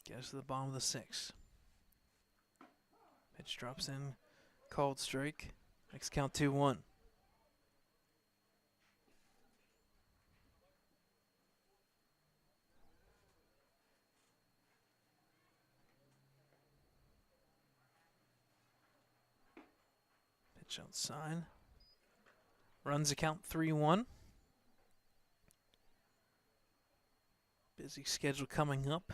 Get us to the bottom of the 6th. Pitch drops in. Called strike. Makes count 2-1. Pitch outside. Runs the count 3-1. Busy schedule coming up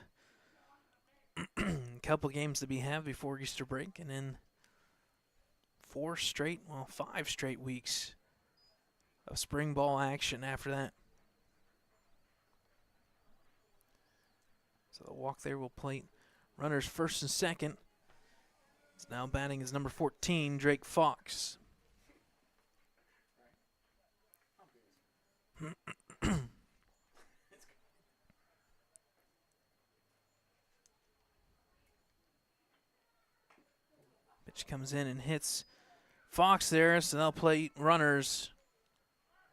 couple games to be had before Easter break, and then 5 straight weeks of spring ball action after that. So the walk there will plate runners first and second. It's now batting is number 14, Drake Fox. Pitch comes in and hits Fox there, so they'll play runners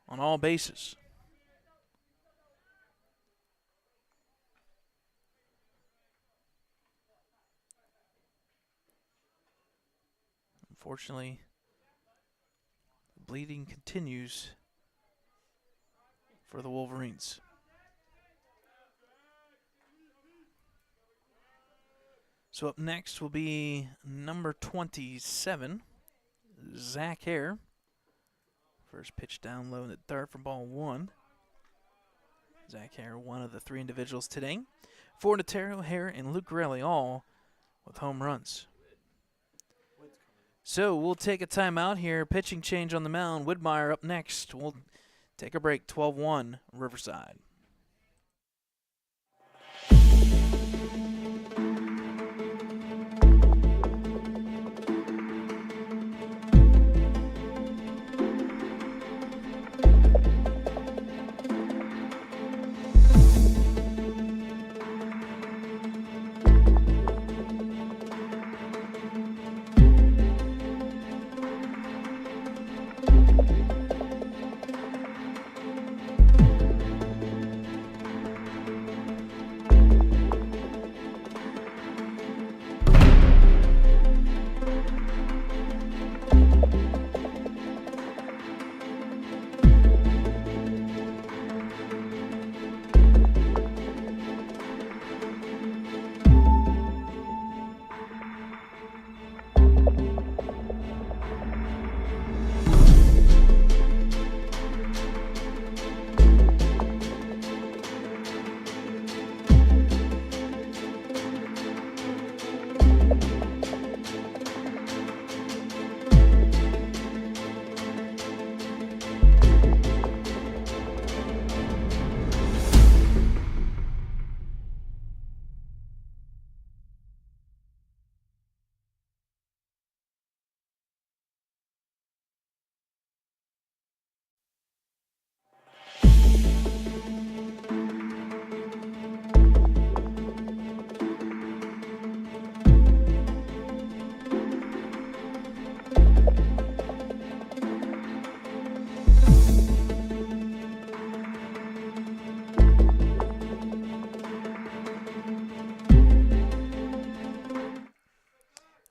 on all bases. Unfortunately, the bleeding continues for the Wolverines. So up next will be number 27, Zach Hare. First pitch down low in the third for ball 1. Zach Hare, one of the 3 individuals today. Fornatero, Hare, and Lucarelli all with home runs. So we'll take a timeout here. Pitching change on the mound. Widmeyer up next. We'll take a break. 12-1 Riverside.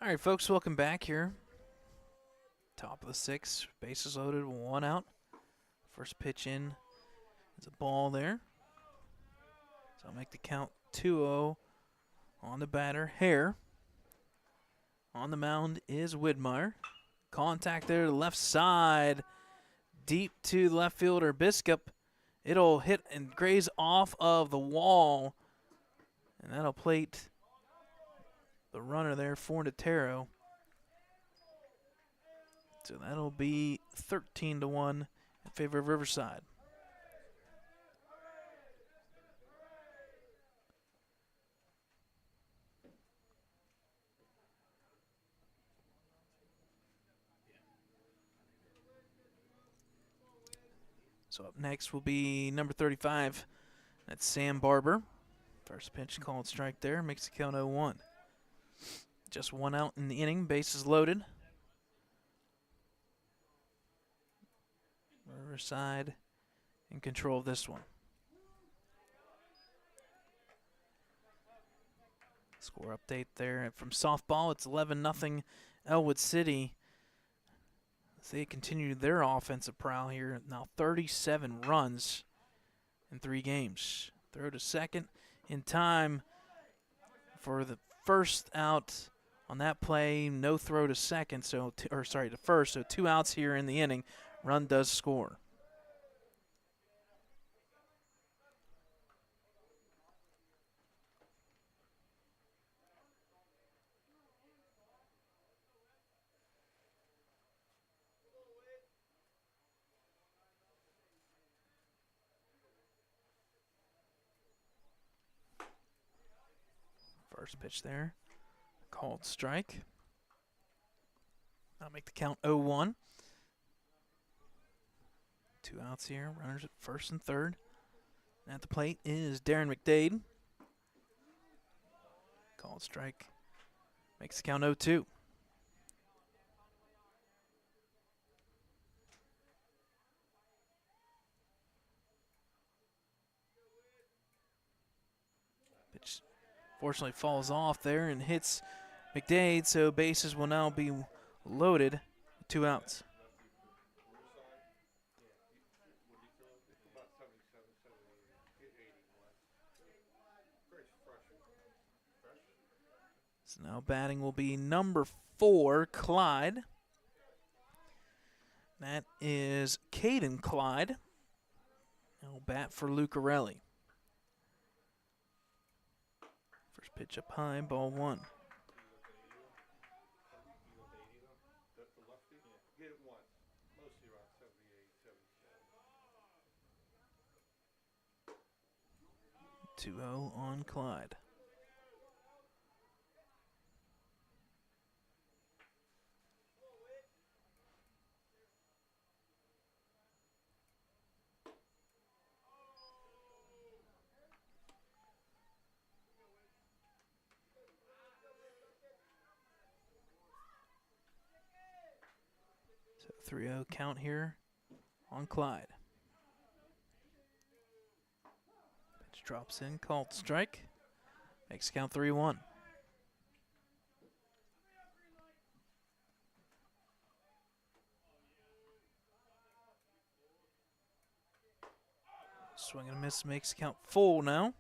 All right, folks, welcome back here. Top of the 6th, bases loaded, 1 out. First pitch in is a ball there. So I'll make the count 2-0 on the batter, Hare. On the mound is Widmeyer. Contact there to the left side, deep to the left fielder, Biscup. It'll hit and graze off of the wall, and that'll plate the runner there, Fornatero. So that'll be 13-1 in favor of Riverside. So up next will be number 35. That's Sam Barber. First pitch called strike there, makes the count 0-1. Just 1 out in the inning, bases loaded. Riverside in control of this one. Score update there from softball. It's 11-0 Ellwood City. They continue their offensive prowl here. Now 37 runs in 3 games. Throw to second in time for the first out on that play. No throw to second, to first. So 2 outs here in the inning. Run does score. First pitch there, called strike. That'll make the count 0-1. 2 outs here, runners at first and third. At the plate is Darren McDade. Called strike, makes the count 0-2. Pitch fortunately falls off there and hits McDade, so bases will now be loaded. 2 outs. So now batting will be number 4, Clyde. That is Caden Clyde. Now bat for Lucarelli. First pitch up high, ball 1. Two 2-0 on Clyde. So 3-0 count here on Clyde. Pitch drops in, called strike. Makes count 3-1. Swing and a miss makes count full now.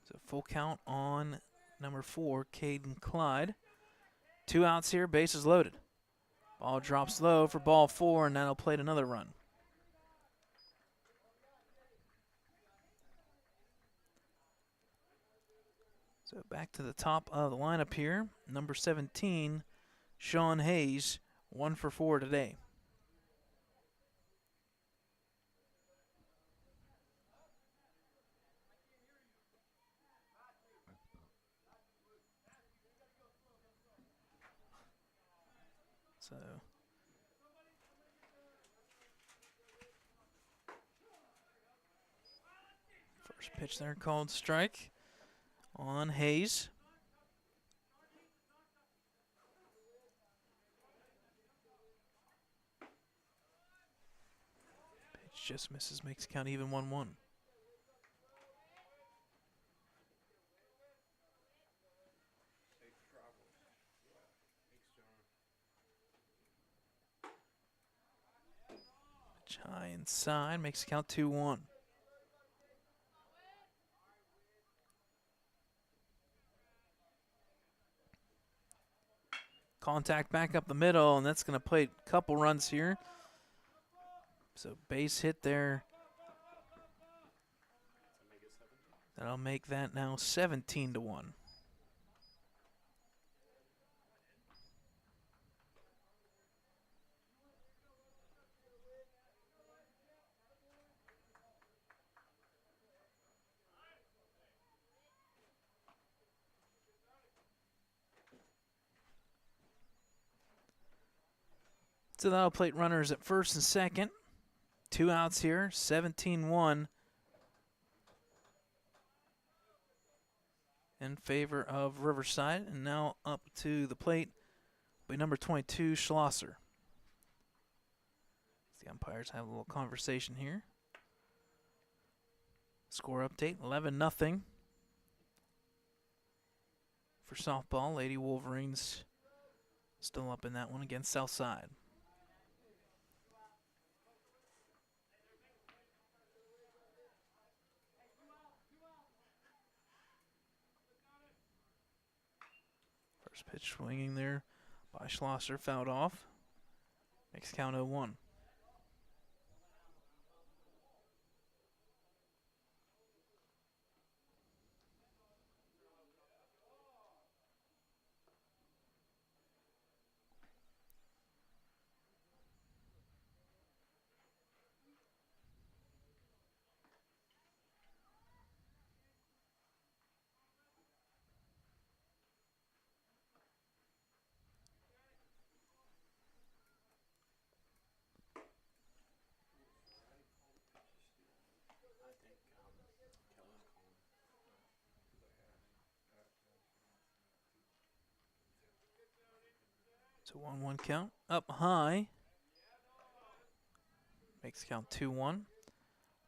So full count on number 4, Caden Clyde. 2 outs here, bases loaded. Ball drops low for ball 4, and that'll plate another run. So back to the top of the lineup here. Number 17, Sean Hayes, 1 for 4 today. So first pitch there, called strike on Hayes. Pitch just misses, makes count even 1-1. Pitch high inside, makes count 2-1. Contact back up the middle, and that's going to play a couple runs here. So base hit there. That'll make that now 17-1. So that'll plate runners at first and second. 2 outs here, 17-1 in favor of Riverside. And now up to the plate will be number 22, Schlosser. The umpires have a little conversation here. Score update, 11-0 for softball. Lady Wolverines still up in that one against Southside. First pitch swinging there by Schlosser, fouled off. Makes count 0-1. So 1-1 count. Up high. Makes count 2-1.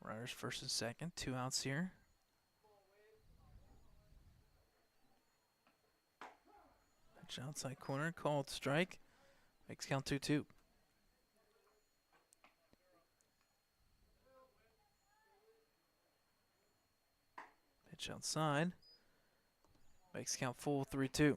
Riders first and second. 2 outs here. Pitch outside corner. Called strike. Makes count 2-2. Pitch outside. Makes count full 3-2.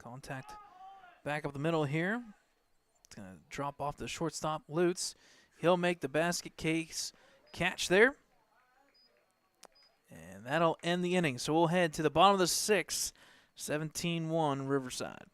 Contact back up the middle here. It's going to drop off the shortstop, Lutz. He'll make the basket case catch there. And that'll end the inning. So we'll head to the bottom of the 6th, 17-1 Riverside.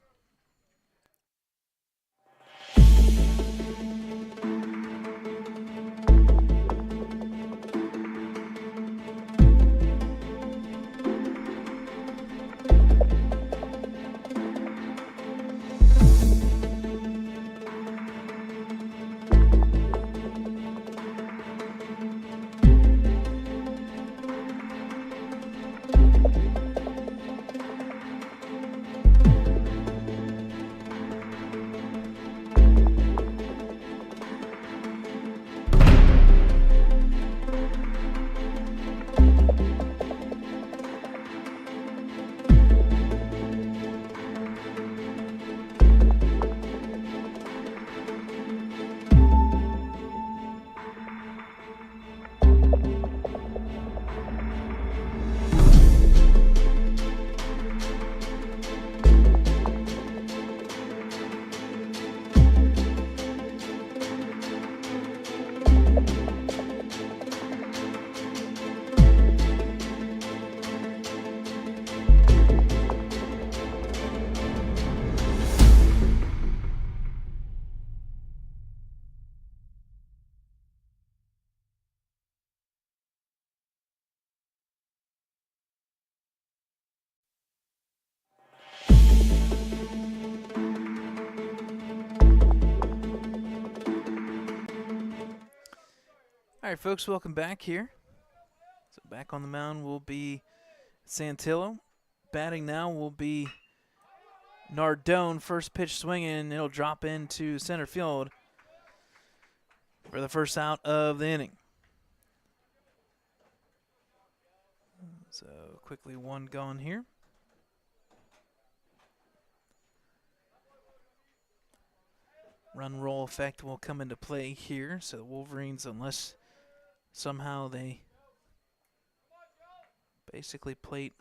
All right, folks, welcome back here. So back on the mound will be Santillo. Batting now will be Nardone. First pitch swinging, it'll drop into center field for the first out of the inning. So quickly one gone here. Run roll effect will come into play here. So the Wolverines, unless somehow they basically plate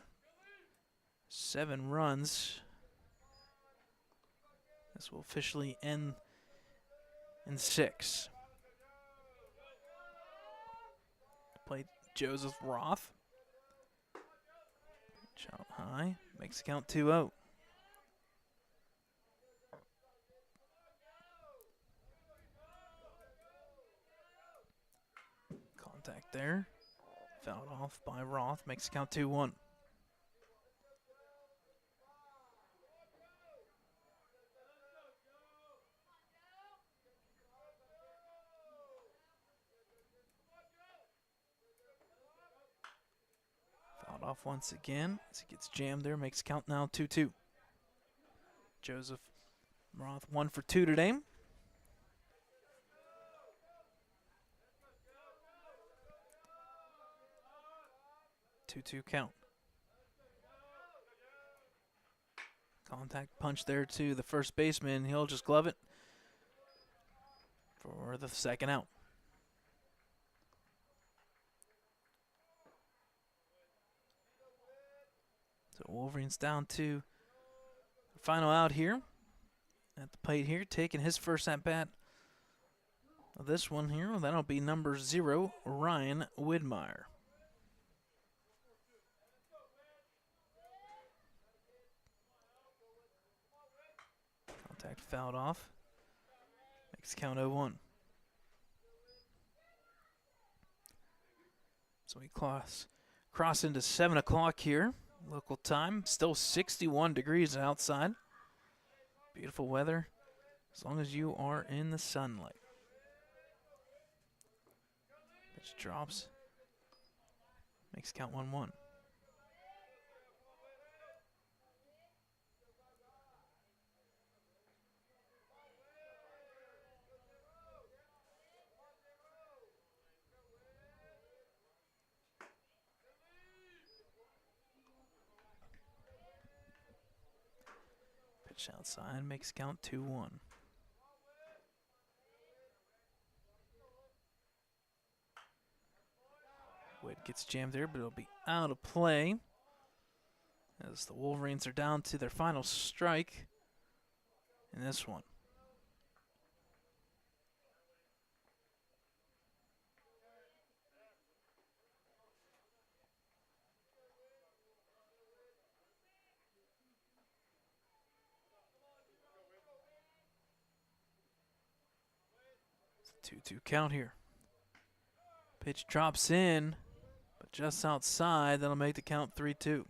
7 runs, this will officially end in 6. Plate Joseph Roth. Shot high. Makes the count 2-0. Contact there. Fouled off by Roth. Makes the count 2-1. Fouled off once again as he gets jammed there. Makes the count now 2-2. Joseph Roth 1 for 2 today. 2-2 count. Contact punch there to the first baseman. He'll just glove it for the second out. So Wolverines down to the final out here at the plate here, taking his first at bat of this one here. That'll be number 0, Ryan Widmeyer. Contact fouled off. Makes count 0-1. So we cross into 7 o'clock here, local time. Still 61 degrees outside. Beautiful weather as long as you are in the sunlight. Pitch drops. Makes count 1-1. Pitch outside makes count 2-1. Wood gets jammed there, but it'll be out of play as the Wolverines are down to their final strike in this one. It's a 2-2 count here. Pitch drops in, but just outside. That'll make the count 3-2.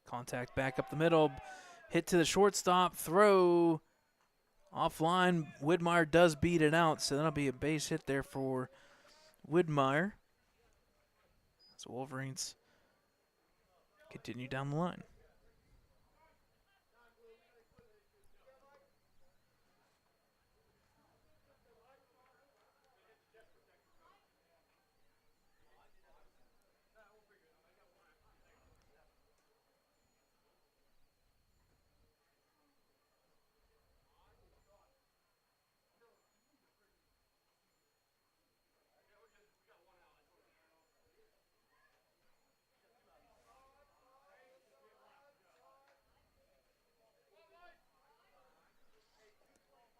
Contact back up the middle. Hit to the shortstop. Throw offline. Widmeyer does beat it out, so that'll be a base hit there for Widmeyer. So Wolverines continue down the line.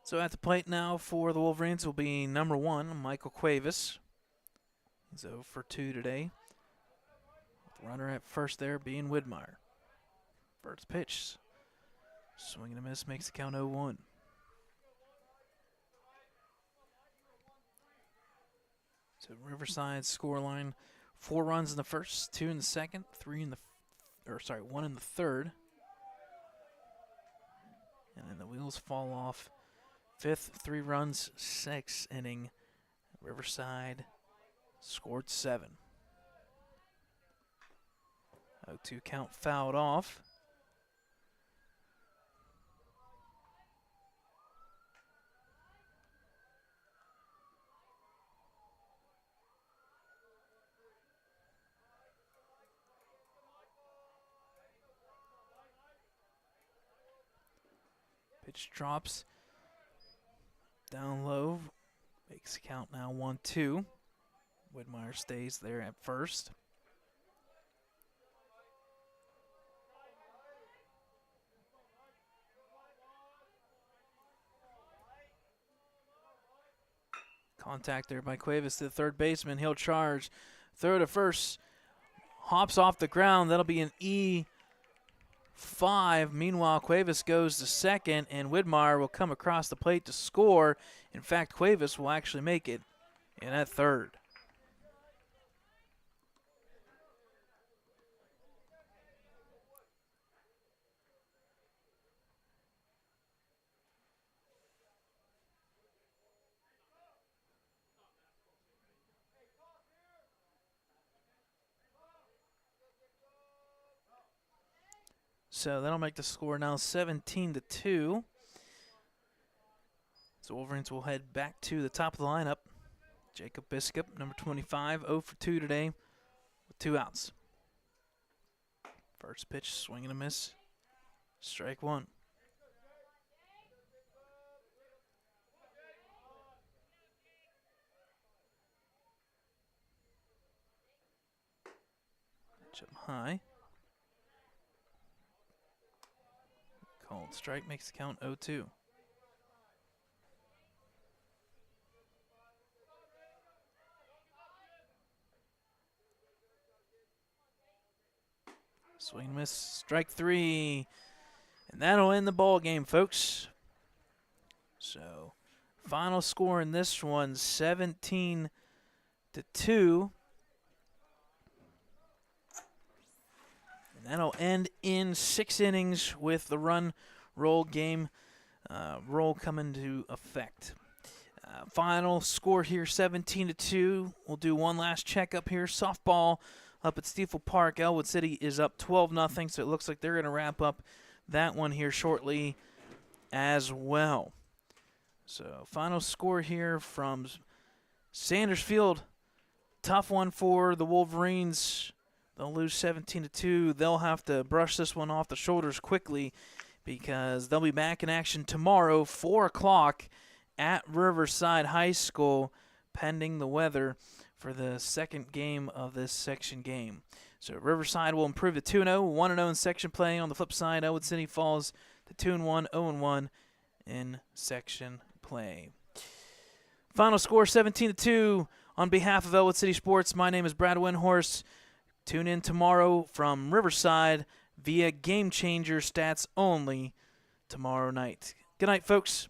So at the plate now for the Wolverines will be number 1, Michael Cuevas. He's 0 for 2 today. The runner at first there being Widmeyer. First pitch. Swing and a miss makes the count 0-1. So Riverside scoreline: 4 runs in the first, 2 in the second, 1 in the third. And then the wheels fall off. 5th, 3 runs, 6th inning. Riverside scored 7. 0-2 count fouled off. Pitch drops down low. Makes the count now 1-2. Widmeyer stays there at first. Contact there by Cuevas to the third baseman. He'll charge. Throw to first. Hops off the ground. That'll be an E5. Meanwhile, Cuevas goes to second, and Widmeyer will come across the plate to score. In fact, Cuevas will actually make it in at third. So that'll make the score now 17-2. So Wolverines will head back to the top of the lineup. Jacob Biscup, number 25, 0 for 2 today with 2 outs. First pitch, swing and a miss. Strike 1. Pitch up high. Called strike, makes the count 0-2. Swing and miss, strike 3. And that'll end the ball game, folks. So, final score in this one, 17-2. And That'll end in 6 innings with the run roll game roll coming to effect. Final score here, 17-2. We'll do one last checkup here. Softball up at Stiefel Park. Ellwood City is up 12-0, so it looks like they're going to wrap up that one here shortly as well. So final score here from Sanders Field. Tough one for the Wolverines. They'll lose 17-2. They'll have to brush this one off the shoulders quickly because they'll be back in action tomorrow, 4 o'clock at Riverside High School, pending the weather for the second game of this section game. So Riverside will improve to 2-0, 1-0 in section play. On the flip side, Ellwood City falls to 2-1, 0-1 in section play. Final score 17-2. On behalf of Ellwood City Sports, my name is Brad Windhorst. Tune in tomorrow from Riverside via Game Changer Stats only tomorrow night. Good night, folks.